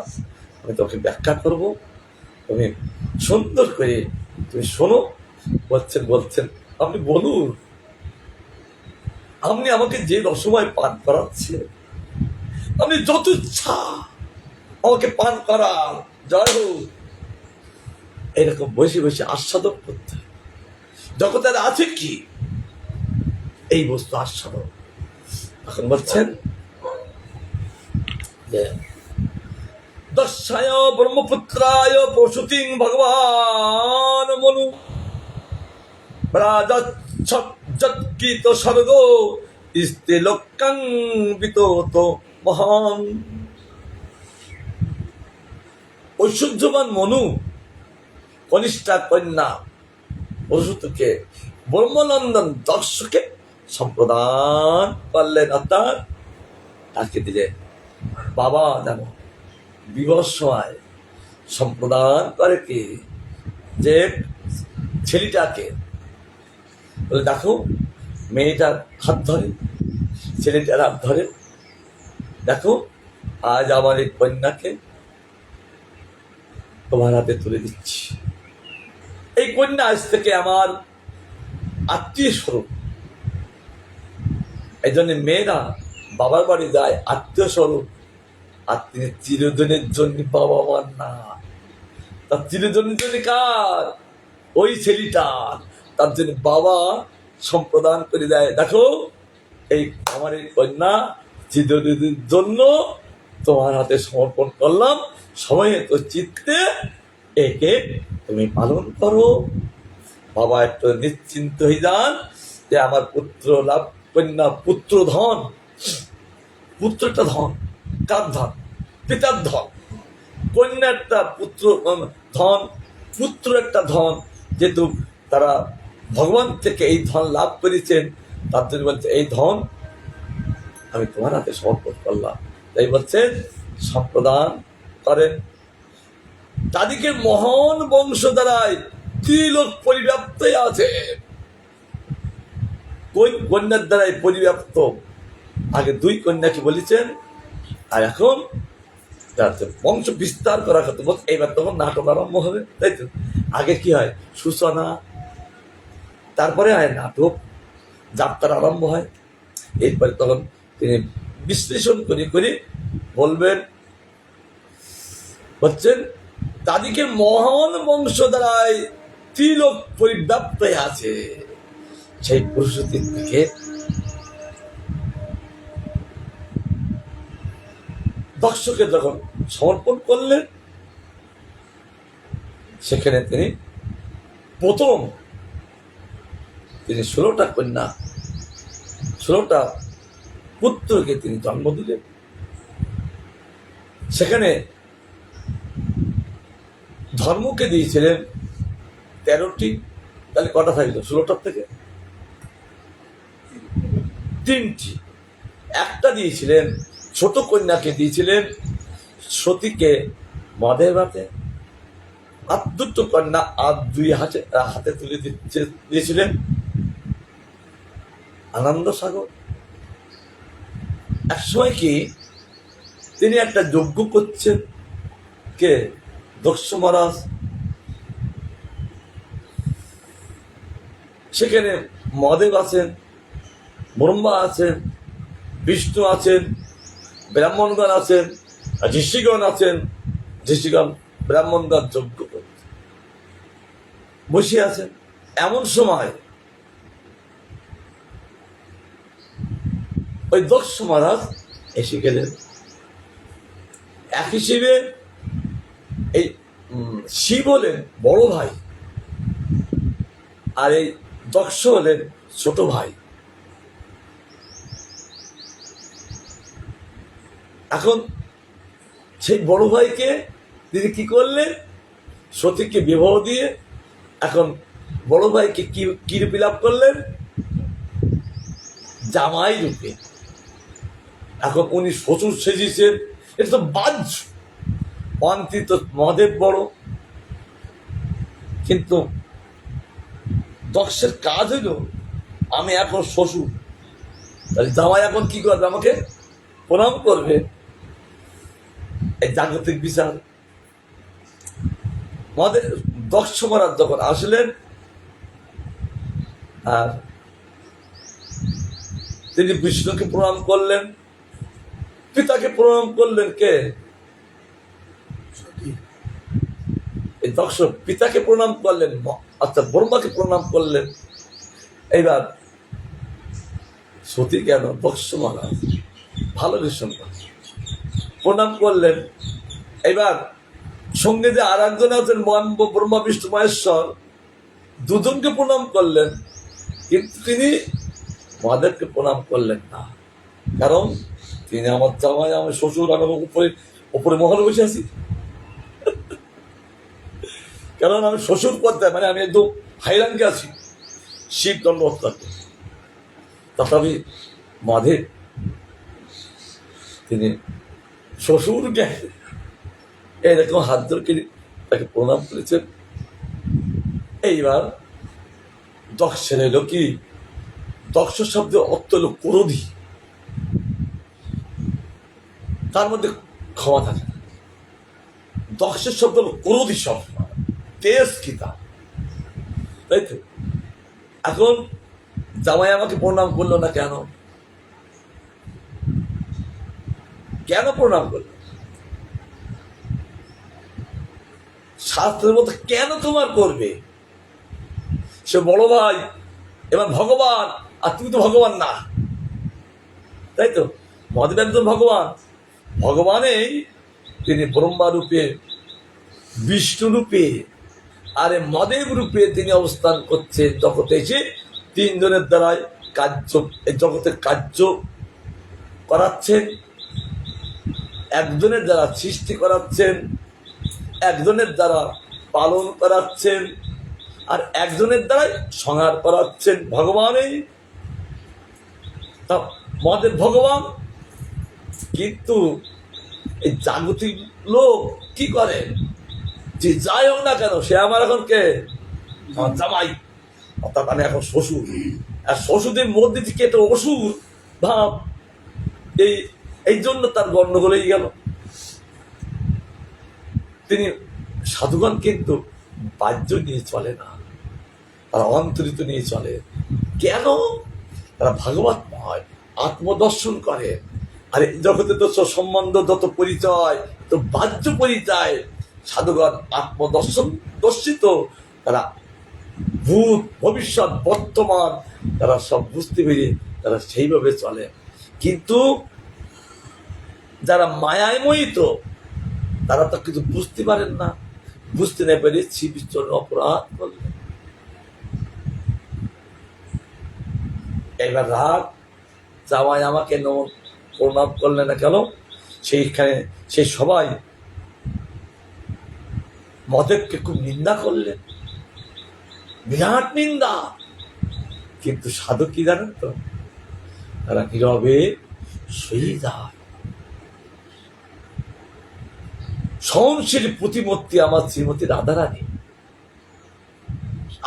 আমি তোকে ব্যাখ্যা করব, তুমি সুন্দর করে তুমি শোনো। বলছেন আপনি বলুন, আপনি আমাকে যে রসময় পান করাচ্ছেন, আপনি যত ইচ্ছা আমাকে পান করান, জয় হোক। এরকম বসে বসে আস্বাদন করতে হয়। জগতের আছে কি এই বস্তু আস্বাদন। এখন বলছেন যে দশায় ব্রহ্মপুত্রায় প্রসূতিং ভগবান মনু রাজৎকৃত স্বর্গ ইস্তে লোকাং বিতত মহান। ঐশ্বর্যবান মনু কনিষ্ঠা কন্যা প্রসূতিকে ব্রহ্মনন্দন দর্শকে সম্প্রদান করলেন। অর্থাৎ তাকে দিলেন বাবা যেন বিবাহ সময় সম্প্রদান করে কি, যে ছেলেটাকে বলে দেখো, মেয়েটার হাত ধরে, ছেলেটার হাত ধরে, দেখো আজ আমার এই কন্যাকে তোমার হাতে তুলে দিচ্ছি। এই কন্যা আজ থেকে আমার আত্মীয় স্বরূপ। এই জন্য মেয়েরা বাবার বাড়ি যায় আত্মীয় স্বরূপ, আর তিনি চিরদিনের জন্য বাবা মার না, তার চিরদিনের জন্য কার? ওই ছেলেটার। তার জন্য বাবা সম্প্রদান করে দেয়, দেখো এই আমার এই কন্যা চিরদিনের জন্য তোমার হাতে সমর্পণ করলাম, সময় তো চিত্তে একে তুমি পালন করো। বাবা একটু নিশ্চিন্ত হয়ে যান যে আমার পুত্র লাভ, কন্যা পুত্র ধন। পুত্রটা ধন, কার ধন? পিতার ধন। কন্যা একটা পুত্র ধন, পুত্র একটা ধন। যেহেতু তারা ভগবান থেকে এই ধন লাভ করেছেন, তার জন্য বলছে এই ধন আমি তোমার হাতে সমর্পণ করলাম। তাই বলছেন সম্প্রদান করেন। তাদেরকে মহান বংশ দ্বারায় ত্রিলোক পরিব্যাপ্ত আছে। কন্যার দ্বারাই পরিব্যাপ্ত। আগে দুই কন্যাকে বলেছেন, আর এখন বংশ বিস্তার করা কথা বলছে। এইবার তখন নাটক আরম্ভ হবে, তাই তো। আগে কি হয়? সূচনা, তারপরে হয় নাটক, যাত্রা আরম্ভ হয়। এরপরে তখন তিনি বিশ্লেষণ করে বলবেন, বলছেন তাদেরকে মহান বংশ দ্বারায় ত্রিলোক পরিব্যাপ্ত আছে। সেই প্রসূতির থেকে দর্শকে যখন সমর্পণ করলেন, সেখানে তিনি প্রথম 16টা কন্যা, 16টা পুত্রকে তিনি জন্ম দিলেন। সেখানে ধর্মকে দিয়েছিলেন 13টি। তাহলে কটা থাকলো 16টার থেকে? 3টি। একটা দিয়েছিলেন, ছোট কন্যাকে দিয়েছিলেন সতীকে মদের ভাতে, আর দুটো কন্যা আর দুই হাতে তুলে দিয়েছিলেন আনন্দ সাগর। এক সময় কি তিনি একটা যজ্ঞ করছেন, কে? দক্ষ মহারাজ। সেখানে মহাদেব আছেন, ব্রহ্মা আছেন, বিষ্ণু আছেন, ব্রাহ্মণগণ আছেন, ঋষিগণ আছেন। ঋষিগণ ব্রাহ্মণগণ যজ্ঞ করতে বসে আছেন। এমন সময় ওই দক্ষ মহারাজ এসে গেলেন। এক হিসেবে এই শিব হলেন বড় ভাই, আর এই দক্ষ হলেন ছোট ভাই। এখন সেই বড় ভাইকে তিনি কি করলেন, সতীকে বিবাহ দিয়ে এখন বড় ভাইকে কি রূপে লাভ করলেন, জামাই রূপে। এখন উনি শ্বশুর সেজেছেন, এটা তো বাহ্য অন্তত মহাদেব বড়। কিন্তু দক্ষের কাজ হইল আমি এখন শ্বশুর, তাহলে জামাই এখন কি করবে, আমাকে প্রণাম করবে। এই জাগতিক বিচার। মহাদেব দক্ষ মহারাজ যখন আসলেন আর তিনি বিষ্ণুকে প্রণাম করলেন, পিতাকে প্রণাম করলেন কে, এই দক্ষ পিতাকে প্রণাম করলেন, অর্থাৎ ব্রহ্মাকে প্রণাম করলেন। এইবার সতী কেন, দক্ষ মহারাজ ভালো দৃশ্য প্রণাম করলেন। এবার সঙ্গে যে আর একজন আছেন ব্রহ্মা বিষ্ণু মহেশ্বর, দুজনকে প্রণাম করলেন, কিন্তু তিনি মহাদেবকে প্রণাম করলেন না। কারণ তিনি আমার জামাই, আমার শ্বশুর, আমি উপরে মহলে বসে আছি। কারণ আমি শ্বশুর পর্যায়ে, মানে আমি একদম হাইরাঙ্গে আছি, শিব দণ্ড অত্যান্ত। তথাপি মহাদেব তিনি শ্বশুরকে এরকম হাত ধরে তাকে প্রণাম করেছেন। এইবার দক্ষের এলো কি, দক্ষ শব্দের অর্থ হলো ক্রোধী, তার মধ্যে ক্ষমা থাকে না। দক্ষের শব্দ হলো ক্রোধী শব্দ, তেজ কি তার, তাই তো। এখন জামাই আমাকে প্রণাম করলো না কেন, কেন প্রণাম করলো, শাস্ত্রের মতো কেন তোমার করবে, সে বড় ভাই এবার ভগবান, আর তুমি তো ভগবান না, তাই তো। মহাদেব একজন ভগবান, ভগবানেই তিনি ব্রহ্মা রূপে, বিষ্ণু রূপে, আরে মহাদেব রূপে তিনি অবস্থান করছেন জগতে এসে। তিনজনের দ্বারাই কার্য, জগতের কার্য করাচ্ছেন, একজনের দ্বারা সৃষ্টি করাচ্ছেন, একজনের দ্বারা পালন করাচ্ছেন, আর একজনের দ্বারাই সংহার করাচ্ছেন। ভগবানই তা মহাদেব ভগবান। কিন্তু এই জাগতিক লোক কি করে, যে যাই হোক না কেন সে আমার এখন কে, আমার জামাই, অর্থাৎ আমি এখন শ্বশুর। আর শ্বশুরদের মধ্যে থেকে একটা অসুর ভাব, এই জন্য তার গণ্ডগোলেই গেল। তিনি সাধুগণ কিন্তু বাহ্য নিয়ে চলে না, তারা অন্তরিত নিয়ে চলে। কেন, তারা ভাগবতময়, আত্মদর্শন করে। আর এই জগতে তো সম্বন্ধ যত পরিচয় তো বাহ্য পরিচয়, সাধুগণ আত্মদর্শন দর্শিত, তারা ভূত ভবিষ্যৎ বর্তমান তারা সব বুঝতে পেরে তারা সেইভাবে চলে। কিন্তু যারা মায়ায় মোহিত তারা তো কিছু বুঝতে পারেন না, বুঝতে না পেরে শ্রীবিষ্ণুর অপরাধ করলেন। এবার রাগ, জামাই আমাকে প্রণাম করলেন না কেন, সেইখানে সেই সবাই মহাদেবকে খুব নিন্দা করলেন, বিরাট নিন্দা। কিন্তু সাধু কি জানেন তো, তারা নীরবে সয়ে যায়। সহনশীল প্রতিমূর্তি আমার শ্রীমতী রাধারানী,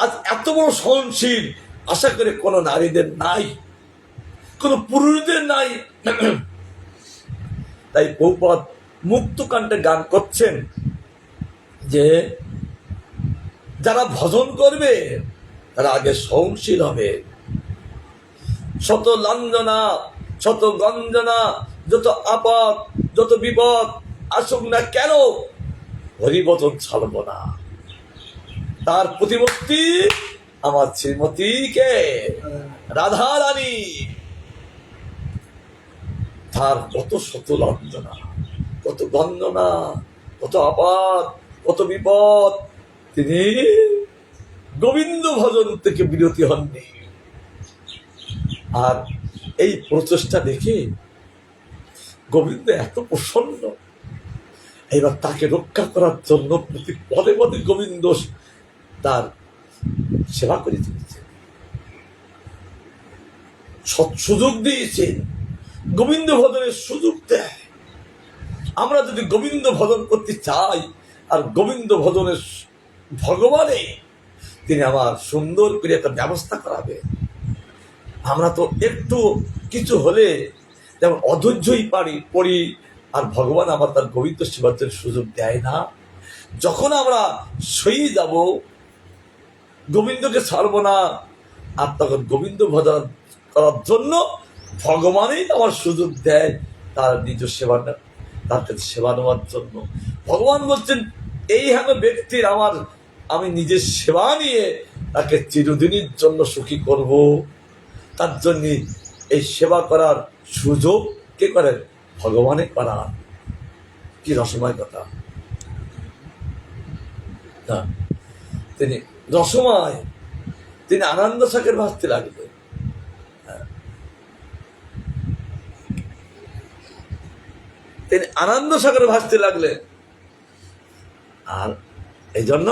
আজ এত বড় সহনশীল আশা করে কোন নারীদের নাই, কোন পুরুষদের নাই। তাই বহুপদ মুক্তকান্তে গান করছেন যে যারা ভজন করবে তারা আগে সহনশীল হবে। শত লাঞ্জনা, শত গঞ্জনা, যত আপদ, যত বিপদ আসুক না কেন, হরিবচন ছাড়ব না। তার প্রতিমূর্তি আমার শ্রীমতীকে রাধা রানী, তার কত শত লাঞ্জনা, কত গঞ্জনা, কত আপদ, কত বিপদ, তিনি গোবিন্দ ভজন থেকে বিরতি হননি। আর এই প্রচেষ্টা দেখে গোবিন্দ এত প্রসন্ন, এবার তাকে রক্ষা করার জন্য প্রতি পদে পদে গোবিন্দ তার সেবা করে চলেছে, সুযোগ দিয়েছেন, গোবিন্দ ভজনের সুযোগ দেয়। আমরা যদি গোবিন্দ ভজন করতে চাই, আর গোবিন্দ ভজনের ভগবানে তিনি আমার সুন্দর করে একটা ব্যবস্থা করাবে। আমরা তো একটু কিছু হলে যেমন অধৈর্যই পড়ি, আর ভগবান আমার তার গোবিন্দ সেবার জন্য সুযোগ দেয় না। যখন আমরা সই যাব, গোবিন্দকে ছাড়ব না, আর তখন গোবিন্দ ভজন করার জন্য ভগবানই আমার সুযোগ দেয় তার নিজ সেবা, তার কাছে সেবা নেওয়ার জন্য। ভগবান বলছেন এই হেন ব্যক্তির আমি নিজের সেবা নিয়ে তাকে চিরদিনের জন্য সুখী করব। তার জন্য এই সেবা করার সুযোগ কে করেন? ভগবানে করার। কি রসময় কথা! তিনি রসময়, তিনি আনন্দ সাগর ভাসতে লাগলেন। তিনি আনন্দ সাগরে ভাসতে লাগলেন। আর এই জন্য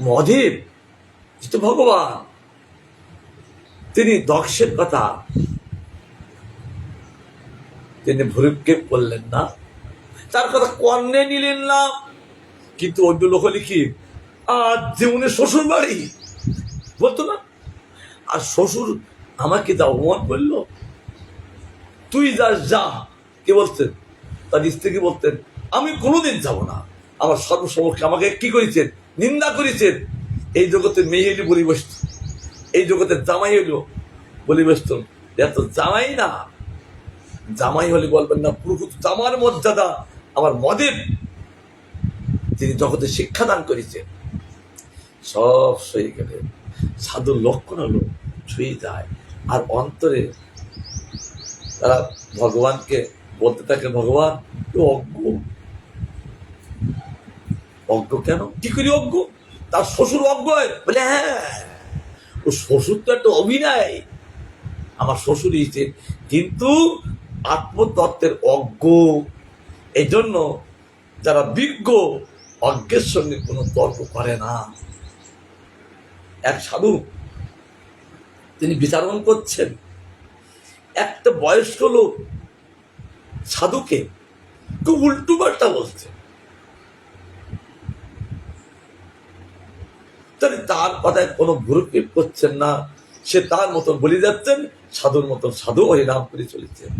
মহাদেব যেহেতু ভগবান, তিনি দক্ষের কথা তিনি ভ্রুক্ষেপ করলেন না, তার কথা কর্ণে নিলেন না। কিন্তু অন্য লোক হলে কি, আর যেমন শ্বশুর বাড়ি বলতো না, আর শ্বশুর আমাকে যা অপমান করলো, তুই যাস যা। কে বলতেন? তার স্ত্রীকে বলতেন আমি কোনোদিন যাব না। আমার সর্বসমক্ষে আমাকে কি করেছেন? নিন্দা করেছেন। এই জগতে মেয়ে হইলে বলি বসত, এই জগতে জামাই হইল বলি বসত। এত জামাই না, জামাই হলে বলবেন না পুরুষ জামার মর্যাদা আমার মদের তিনি জগতে শিক্ষাদান করেছেন। সব সয়ে গেলে সাধুর লক্ষণ হলো ছুঁয়ে যায়, আর অন্তরে তারা ভগবানকে বলতে থাকে ভগবান তো অজ্ঞ। অজ্ঞ কেন? কি করি অজ্ঞ? তার শ্বশুর অজ্ঞ বলে, হ্যাঁ ও শ্বশুর তো একটা অভিনয়, আমার শ্বশুর হয়েছে, কিন্তু আত্মতত্ত্বের অজ্ঞ। এই জন্য যারা বিজ্ঞ অজ্ঞের সঙ্গে কোনো তর্ক করে না। এক সাধু তিনি বিচারণ করছেন, একটা বয়স্ক লোক সাধুকে খুব উল্টো পাল্টা বলছে। তার কথায় কোনো ভ্রুক্ষেপ করছেন না, সে তার মতন বলে যাচ্ছেন, সাধুর মতন সাধু হরিনাম করে চলেছেন।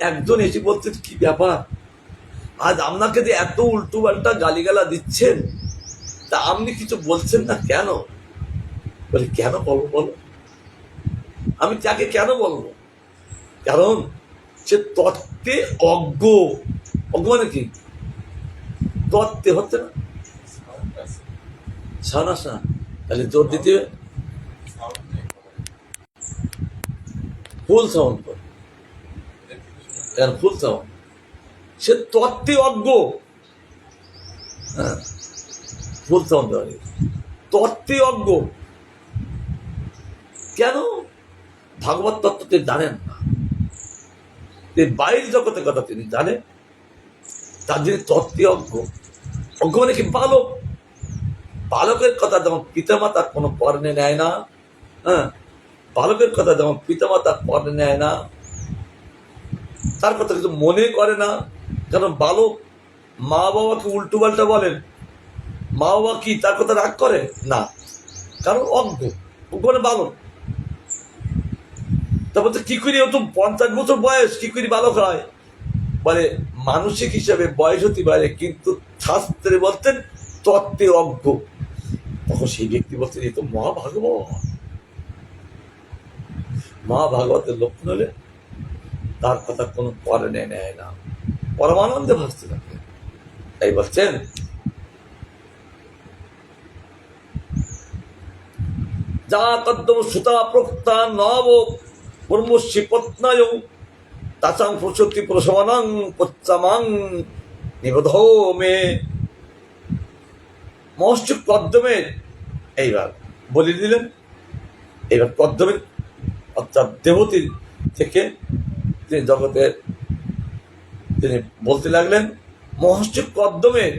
একজন এসে বলছেন কি ব্যাপার, আজ আপনাকে যে এত উল্টো পাল্টা গালিগালা দিচ্ছেন, তা আপনি কিছু বলছেন না কেন? বলে কেন বলবো বলো, আমি তাকে কেন বলবো? কারণ সে তত্ত্বে অজ্ঞ। অজ্ঞ মানে কি? তত্ত্বে হচ্ছে না, সানাস না, তাহলে জোর দিতে ফুল সাউন্ড করে, ফুল সাউন্ড। সে তত্ত্বে অজ্ঞ, হ্যাঁ ফুল সাউন্ড, তত্ত্বে অজ্ঞ। কেন? ভাগবত তত্ত্ব তিনি জানেন না, তিনি বাইরের জগতের কথা তিনি জানেন, তার জন্য তত্ত্বে অজ্ঞ। অজ্ঞ মানে কি? বালক। বালকের কথা যেমন পিতামাতা কোনো কর্ণে নেয় না, হ্যাঁ বালকের কথা যেমন পিতামাতা কর্ণে নেয় না, তার কথা কিছু মনে করে না। কারণ বালক মা বাবাকে উল্টো পাল্টা বলেন, মা বাবা কি তার কথা রাগ করে না? কারণ অজ্ঞ। অজ্ঞ মানে বালক। তারপর কি করি, ও তো 50 বছর বয়স, কি করি বালক হয়? বলে মানসিক হিসাবে বয়স হতে পারে, কিন্তু শাস্ত্রে বলতেন তত্ত্বে অজ্ঞ। তখন সেই ব্যক্তি বলছেন এই তো মহাভাগবত। মহাভাগবতের লক্ষণ হলে তার কথা কোনো কর্ণে নেয় না, পরমানন্দে ভাসতে থাকে। তাই বলছেন যা কদ্দম সুতা প্রক্তা নব ব্রহ্মশ্রী পত্নায় তাচাং প্রসূতি প্রসবানাং পচ্চামাং নিবোধ মে। মহর্ষি কদ্দমের এইবার বলে দিলেন। এইবার কদ্দমের অর্থাৎ দেবতীর থেকে তিনি জগতের তিনি বলতে লাগলেন, মহর্ষি কদ্দমের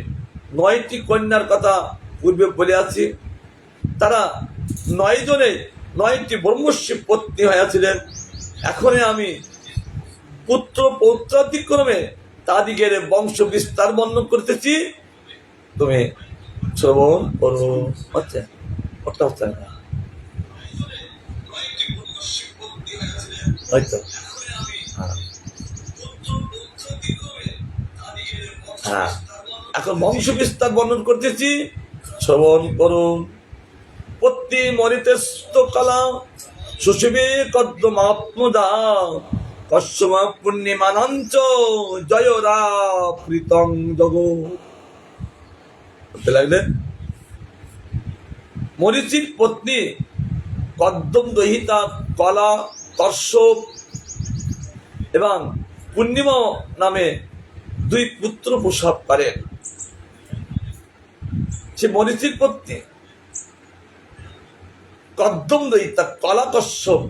9টি কন্যার কথা পূর্বে বলে আছি। তারা 9 জনে 9টি ব্রহ্মর্ষি পত্নী হয়েছিলেন। এখন আমি পুত্র পৌত্রাদিক্রমে তাদিগের বংশ বিস্তার বর্ণন করতেছি, তুমি শ্রবণ করো। আচ্ছা, ওটা হচ্ছে না, হয়তো হ্যাঁ, এখন বংশ বিস্তার বর্ণন করতেছি, শ্রবণ করুন। পত্নী মরিতেস্ত কলা সুশিবে কদ্মমাত্মদা কশ্যমা পূর্ণিমানঞ্চ জয়রা প্রীতং জগৎ। বলতে লাগলেন, মরিচির পত্নী কদ্দম দহিতা কলা কশ্যপ এবং পূর্ণিমা নামে 2 পুত্র প্রসব করেন। সে মরিচির পত্নী কদ্দম দহিতা কলা কশ্যপ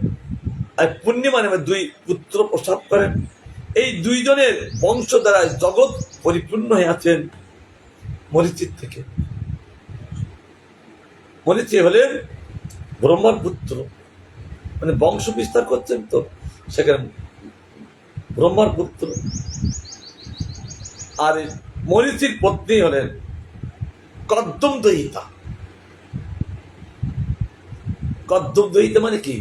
আর পূর্ণিমা নামে 2 পুত্র প্রসব করেন। এই 2 জনের বংশ দ্বারা জগৎ পরিপূর্ণ হয়ে আছেন মরিচির থেকে। মরিচি হলেন ব্রহ্মার পুত্র, মানে বংশ বিস্তার করছেন, তো সেখানে ব্রহ্মার পুত্র। আর মরিচির পত্নী হলেন কদ্দম দহিতা। কদ্দম দহিতা মানে কি?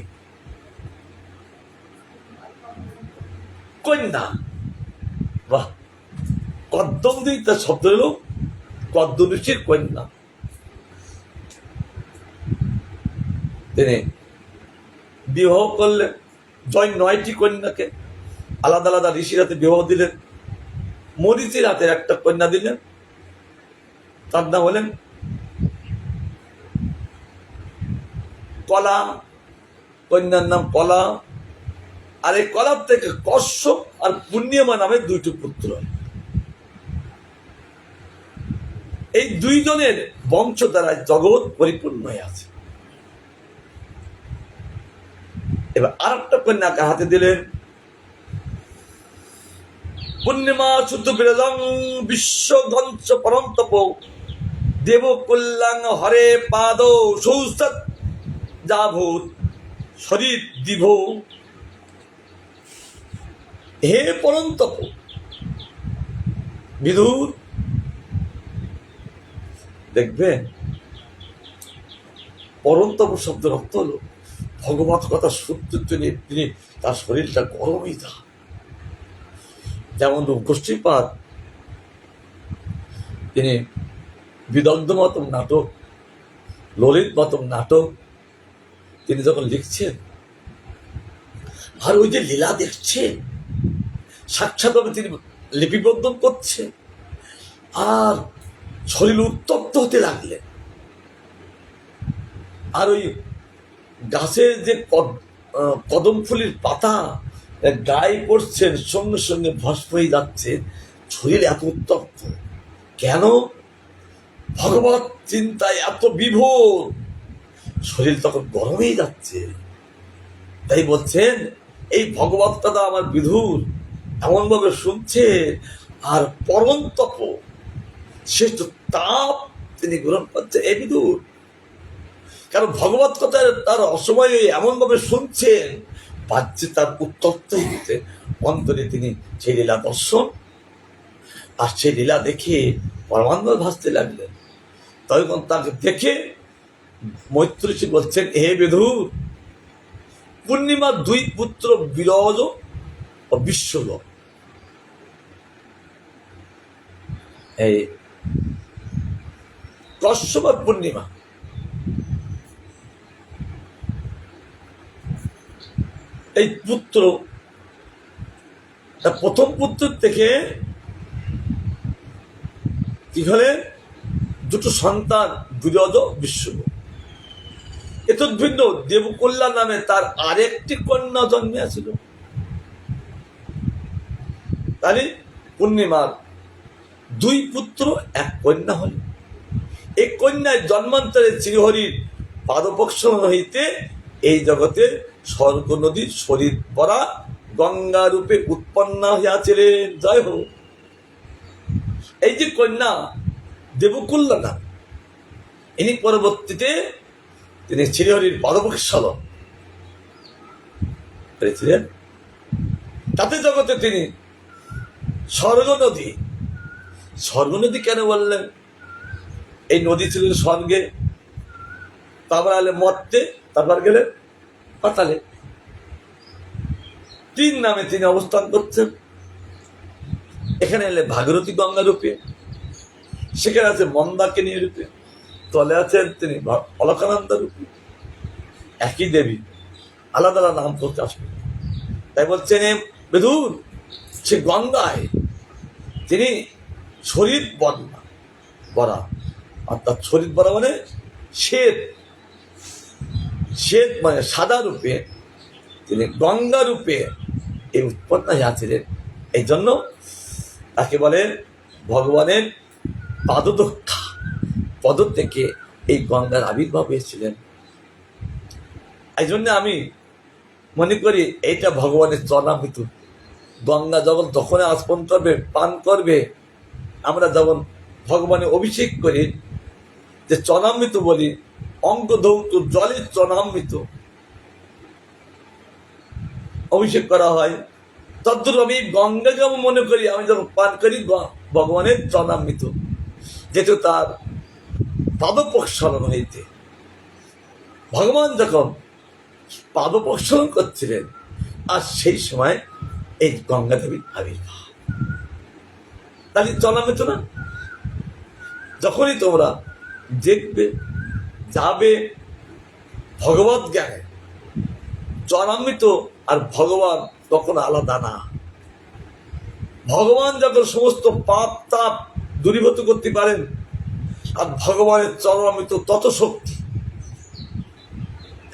কন্যা। বাহ, কদ্দম দহিতা শব্দ হল কদ্দম ঋষির কন্যা। তিনি বিবাহ করলেন, 9টি কন্যাকে আলাদা আলাদা ঋষির হাতে বিবাহ দিলেন। মরিচির হাতে একটা কন্যা দিলেন, তার নাম হলেন কলা, কন্যার নাম কলা। আর এই কলার থেকে কশ্যপ আর পূর্ণিমা নামে 2টি পুত্র। এই 2 জনের বংশ দ্বারা জগৎ পরিপূর্ণ হয়ে আছে। এবার আর একটা কন্যাকে হাতে দিলেন, পূর্ণিমা শুদ্ধ বিরজং বিশ্বধ্বংস পরন্তপ দেব কল্যাণ হরে পাদ সৌসৎ যাভূত শরীর দিভ। হে পরন্তপ বিদুর, দেখবেন পরন্তপ শব্দের অর্থ হল ভগবত কথা সত্য। তিনি তার শরীরটা গরমই থা। যেমন রূপগোষ্ঠীপাদ, তিনি বিদগ্ধ মতম নাটক, ললিত মতম নাটক তিনি যখন লিখছেন, আর ওই যে লীলা দেখছেন, সাক্ষাৎভাবে তিনি লিপিবদ্ধ করছেন, আর শরীর উত্তপ্ত হতে লাগলেন। আর ওই গাছের যে কদম ফুলের পাতা গায়ে পড়ছেন, সঙ্গে সঙ্গে ভস্ম হয়ে যাচ্ছে, শরীর এত উত্তপ্ত কেন? ভগবত চিন্তায় এত বিভোর, শরীর তখন গরমেই যাচ্ছে। তাই বলছেন, এই ভগবত কথা আমার বিধুর এমন ভাবে শুনছে, আর পরন্তপ শ্রেষ্ঠ তাপ তিনি গ্রহণ করছে এই বিধুর। কারণ ভগবত কথা তার অসময়ে এমন ভাবে শুনছেন, বাহ্যে তার উত্তপ্ত হইতে, অন্তরে তিনি সেই লীলা দর্শন আর সেই লীলা দেখে পরমানন্দ ভাসতে লাগলেন। তখন তাকে দেখে মৈত্রী বলছেন, হে বিধুর, পূর্ণিমার 2 পুত্র বিরজ ও বিশ্বল, এই কশ্যপ আর পূর্ণিমা, এই পুত্র প্রথম পুত্র থেকে কি হলে 2টো সন্তান বিরজ বিশ্বল। এত ভিন্ন দেবকল্যা নামে তার আরেকটি কন্যা জন্মিয়াছিল। তাহলে পূর্ণিমার 2 পুত্র 1 কন্যা হল। এই কন্যায় জন্মান্তরে শ্রীহরির পাদপক্ষণ হইতে এই জগতে স্বর্গ নদীর শরীর পরা গঙ্গা রূপে উৎপন্ন হইয়াছিলেন। জয় হোক। এই যে কন্যা দেবকুল্লনা, ইনি পরবর্তীতে তিনি শ্রীহরির পদবৎসল হয়েছিলেন। তাতে জগতে তিনি স্বর্গনদী, স্বর্গনদী কেন বললেন? এই নদী ছিল স্বর্গে, তারপর আলে মর্তে, তারপর গেলেন পাতালে। তিন নামে তিনি অবস্থান করছেন। এখানে এলে ভাগীরথী গঙ্গা রূপে, সেখানে আছে মন্দাকিনী রূপে, তলে আছেন তিনি অলকানন্দা রূপে। একই দেবী, আলাদা আলাদা নাম প্রকাশ করে। তাই বলছেন বেদুর সে গঙ্গায় তিনি শরীর বর্ণা বরা, অর্থাৎ শরীর বরা মানে শ্বেত, শ্বেত মানে সাদা রূপে তিনি গঙ্গা রূপে এই উৎপন্ন হয়েছিলেন। এই জন্য তাকে বলেন ভগবানের পাদদক্ষা, পদ থেকে এই গঙ্গার আবির্ভাব হয়েছিলেন। এই জন্য আমি মনে করি এইটা ভগবানের চরণামৃত। গঙ্গা যখন তখন আস্পন করবে, পান করবে, আমরা যখন ভগবানের অভিষেক করি, যে চরণামৃত বলি, অঙ্গ ধৌত জলের চরণামৃত অভিষেক করা হয়। তদ্রূপ আমি গঙ্গাকে মনে করি, আমি যখন পান করি ভগবানের চরণামৃত, যেহেতু তার পাদপ্রক্ষালন হইতে ভগবান যখন পাদপ্রক্ষালন করছিলেন, আর সেই সময় এই গঙ্গা দেবীর আবির্ভাব। তাহলে চরণামৃত না? যখনই তোমরা দেখবে যাবে ভগবত জ্ঞানে, চরণামৃত আর ভগবান তখন আলাদা না। ভগবান যখন সমস্ত পাপ তাপ দূরীভূত করতে পারেন, আর ভগবানের চরণামৃত তত শক্তি।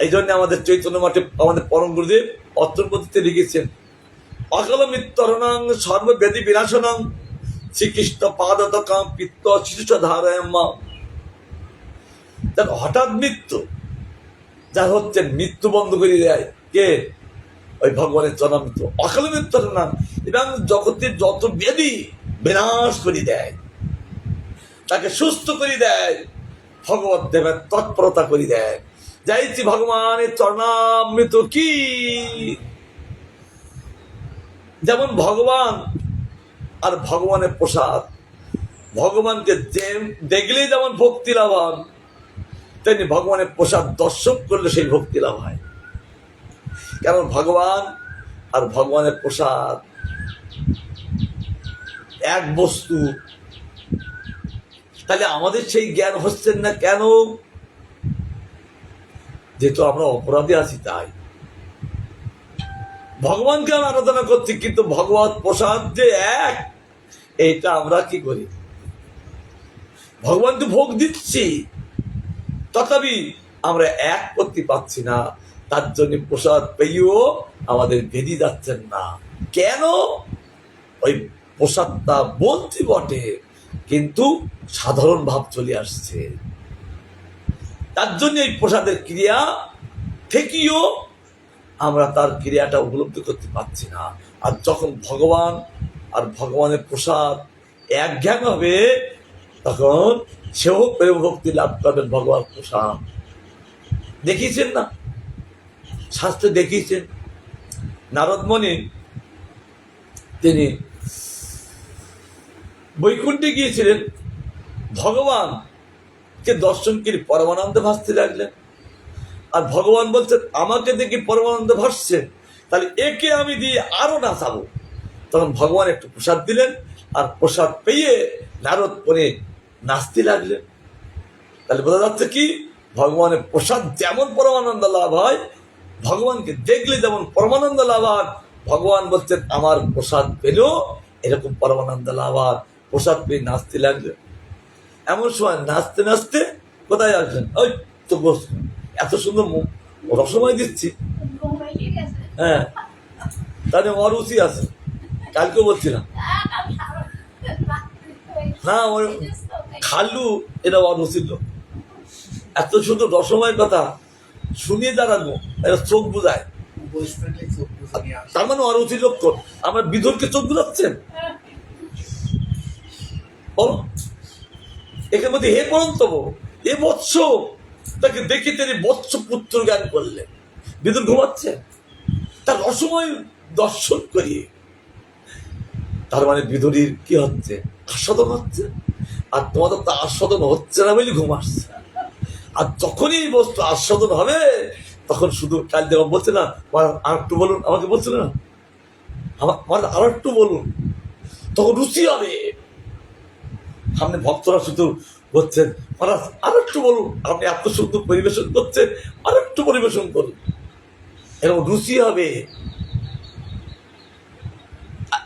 এই জন্য আমাদের চৈতন্য মঠে আমাদের পরম গুরুদেব অত্রপতিতে লিখেছেন, অকাল মৃত্যরণাং সর্ববেদী বিনাশনং শ্রীকৃষ্ণ পাদতকাম পিত্ত শিশু ধারায়ম্মা। তার হঠাৎ মৃত্যু যা হচ্ছে, মৃত্যু বন্ধ করে দেয় কে? ওই ভগবানের চরণামৃত। অকাল মৃত্যরণাং এবং জগতের যত ব্যাধি বিনাশ করে দেয়, তাকে সুস্থ করে দেয়, ভগবত দেবের তৎপরতা করে দেয়। যাইছি ভগবানের চরণামৃত কি, যেমন ভগবান আর ভগবানের প্রসাদ। ভগবানকে দেখলেই যেমন ভক্তি লাভ হয়, তেমনি ভগবানের প্রসাদ দর্শন করলে সেই ভক্তি লাভ হয়। কারণ ভগবান আর ভগবানের প্রসাদ এক বস্তু। তাহলে আমাদের সেই জ্ঞান হচ্ছেন না কেন? যেহেতু আমরা অপরাধী আছি, তাই ভগবানকে আমরা আরাধনা করছি, কিন্তু ভগবত প্রসাদ যে এক, এইটা আমরা কি করি? ভগবান তো ভোগ দিচ্ছি, তথাপি আমরা এক করতে পারছি না। তার জন্য প্রসাদ পেয়েও আমাদের বেরিয়ে যাচ্ছেন না কেন? ওই প্রসাদটা বলতে বটে, কিন্তু সাধারণ ভাব চলে আসছে। তার জন্য এই প্রসাদের ক্রিয়া থেকেও আমরা তার ক্রিয়াটা উপলব্ধি করতে পারছি না। আর যখন ভগবান আর ভগবানের প্রসাদ এক জ্ঞান হবে, তখন সেও প্রেম ভক্তি লাভ করবেন ভগবান প্রসাদ। দেখিয়েছেন না, শাস্ত্রে দেখিয়েছেন, নারদ মুনি তিনি বৈকুণ্ঠে গিয়েছিলেন, ভগবানকে দর্শন করে পরমানন্দে ভাসতে লাগলেন। আর ভগবান বলছেন, আমাকে দেখি পরমানন্দে ভাসছে, তাহলে একে আমি দিয়ে আরো নাচাবো। তখন ভগবান একটু প্রসাদ দিলেন, আর প্রসাদ পেয়ে নারদ মুনি নাচতে লাগলেন। তাহলে বোঝা যাচ্ছে কি, ভগবানের প্রসাদ যেমন পরমানন্দ লাভ হয়, ভগবানকে দেখলে যেমন পরমানন্দ লাভ হয়, ভগবান বলছেন আমার প্রসাদ পেলেও এরকম পরমানন্দ লাভ হয়। প্রসাদ পেয়ে নাচতে লাগলেন। এমন সময় নাচতে নাচতে কোথায় আসলেন? ওই তো বস, এত সুন্দর রসময় দিচ্ছি, হ্যাঁ, তাহলে অরুচি আছে। কালকে বলছিলাম না, ওই খালু এরা অরুচির লোক। এত সুন্দর রসময়ের কথা শুনিয়ে দাঁড়ানো, এরা চোখ বুঝায়, তার মানে অরুচি লক্ষণ। আমার বিধুরকে চোখ বুঝাচ্ছেন? বলো, এখানে মধ্যে হে পরন্তব, এ বৎস, তাকে দেখে তিনি বৎস পুত্র জ্ঞান করলেন। বিদুর ঘুমাচ্ছে, তার রসময় দর্শন করিয়ে, তার মানে বিদুরীর কি হচ্ছে, আস্বাদন হচ্ছে। আর তোমাদের তো আস্বাদন হচ্ছে না বলে ঘুম আসছে। আর যখনই এই বস্তু আস্বাদন হবে, তখন শুধু কাল দেওয়া বলছে না, আর একটু বলুন, আমাকে বলছিল না, আমার আর একটু বলুন, তখন রুচি হবে। সামনে ভক্তরা শুধু বলছেন, মহারাজ আর একটু বলুন, আপনি এত সুন্দর পরিবেশন করছেন, আর একটু পরিবেশন করুন, এরকম রুচি হবে।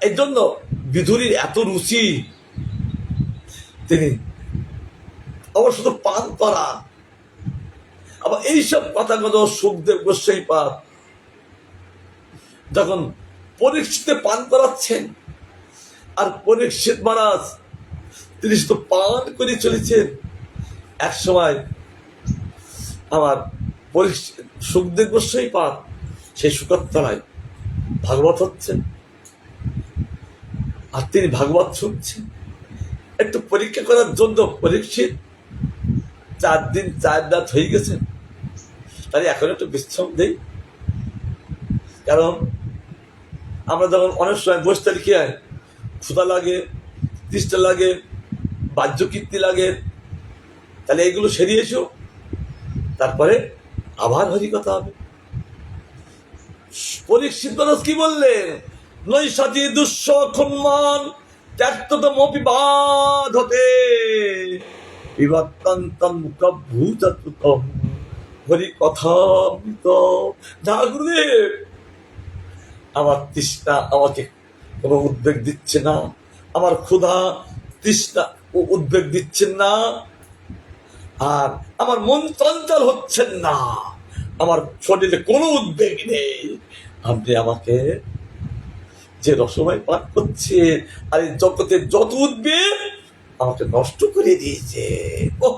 এই জন্য বিধুরীর এত রুচি, তিনি আবার শুধু পান করা, আবার এইসব কথাগুলো সুখদেব গোস্বামী পাদ যখন পরীক্ষিতে পান করাচ্ছেন, আর পরীক্ষিত মহারাজ তিনি শুধু পান করে চলেছেন। এক সময় আমার সুখদেব গোস্বামী পাদ সেই সুকত্তলায় ভাগবত হচ্ছেন, আর তিনি ভাগবত শুনছেন। একটু পরীক্ষা করার জন্য পরীক্ষিত 4 দিন 4 রাত হয়ে গেছেন, তাই এখন একটু বিশ্রাম দেই। কারণ আমরা যখন অনেক সময় বসে থাকি, কি হয়, ক্ষুধা লাগে, তৃষ্ণা লাগে, বাহ্য কীর্তি লাগে, তাহলে এগুলো সেরিয়ে এসো, তারপরে আবার হরিকথা হবে। পরীক্ষিত মহারাজ কি বললেন, নৈষাতি দুঃসম্মান ত্যাক্তমপি বাধতে বিবর্তন্তম মুখভূতম হরিকথামৃত। না গুরুদেব, আমার তৃষ্ণা আমাকে কোনো উদ্বেগ দিচ্ছে না, আমার ক্ষুধা তৃষ্ণা উদ্বেগ দিচ্ছেন না, আর আমার মন চঞ্চল হচ্ছেন না, আমার শরীরে কোনো উদ্বেগ নেই। আপনি আমাকে যে রসময় পান করছে, আর এই জগতের যত উদ্বেগ আমাকে নষ্ট করে দিয়েছে। ও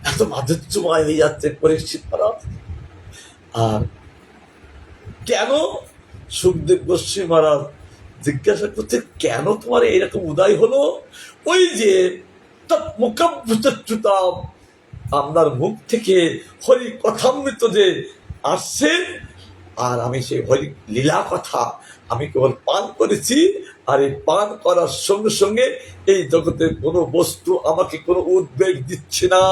এত মাধুর্যময় হয়ে যাচ্ছে পরীক্ষিত মহারাজ। আর কেন, সুখদেব গোস্বামী মহারাজ জিজ্ঞাসা করছে, কেন তোমার এইরকম উদয় হলো? ওই যে মুখভূতচ্যুতাম, আপনার মুখ থেকে হরি কথামৃত যে আসছে, আর আমি সেই হরি লীলা কথা আমি কেবল পান করেছি, আর এই পান করার সঙ্গে সঙ্গে এই জগতের কোনো বস্তু আমাকে কোনো উদ্বেগ দিচ্ছে না।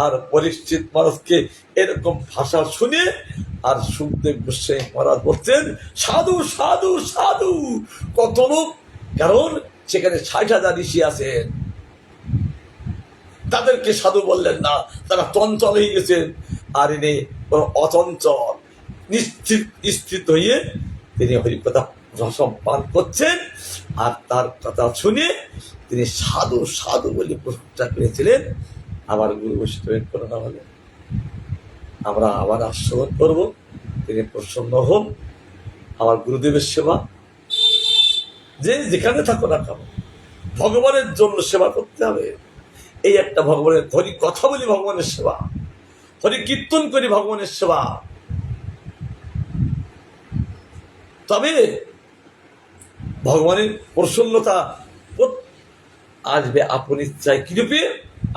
আর পরীক্ষিত মহারাজকে এরকম ভাষা শুনে, আর সুখদেব গোস্বামী মহারাজ বলছেন, সাধু সাধু সাধু, কত লোক, কারণ সেখানে 60,000 ঋষি আছেন, তাদেরকে সাধু বললেন না, তারা চঞ্চল হয়ে গেছেন। আর ইনি অচঞ্চল স্থিত হয়ে তিনি হরিকথা রসম পান করছেন, আর তার কথা শুনে তিনি সাধু সাধু বলে প্রশংসা করেছিলেন। আবার গুরু বৈষ্ণবের করোনা হলে আমরা আবার আস্বাদন করব, তিনি প্রসন্ন হন। আমার গুরুদেবের সেবা, যে যেখানে থাকো না কেন, ভগবানের জন্য সেবা করতে হবে। এই একটা ভগবানের হরি কথা বলি ভগবানের সেবা, হরি কীর্তন করি ভগবানের সেবা, তবে ভগবানের প্রসন্নতা আসবে আপন ইচ্ছায়, কি রূপে,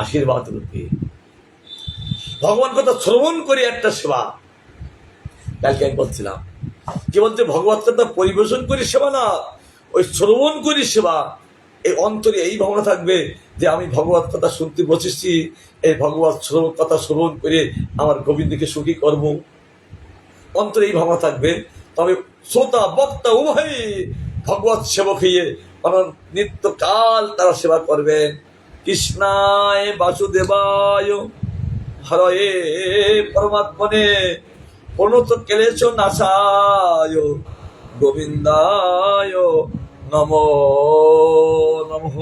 আশীর্বাদ রূপে। ভগবান কথা শ্রবণ করে একটা সেবা। কালকে আমি বলছিলাম, কি বলছে, ভগবত কথা পরিবেশন করি সেবা না, ওই শ্রবণ করি সেবা। এই অন্তরে এই ভাবনা থাকবে যে আমি ভগবত কথা শুনতে বসেছি, এই ভগবত কথা শ্রবণ করে আমার গোবিন্দকে সুখী করব, অন্তরে এই ভাবনা থাকবে। তবে শ্রোতা বক্তা উভয় ভগবত সেবক হয়ে নিত্যকাল তারা সেবা করবেন। কৃষ্ণায় বাসুদেবায় হরয়ে পরমাত্মনে প্রণত ক্লেশ নাশায় গোবিন্দায় নমো নমঃ।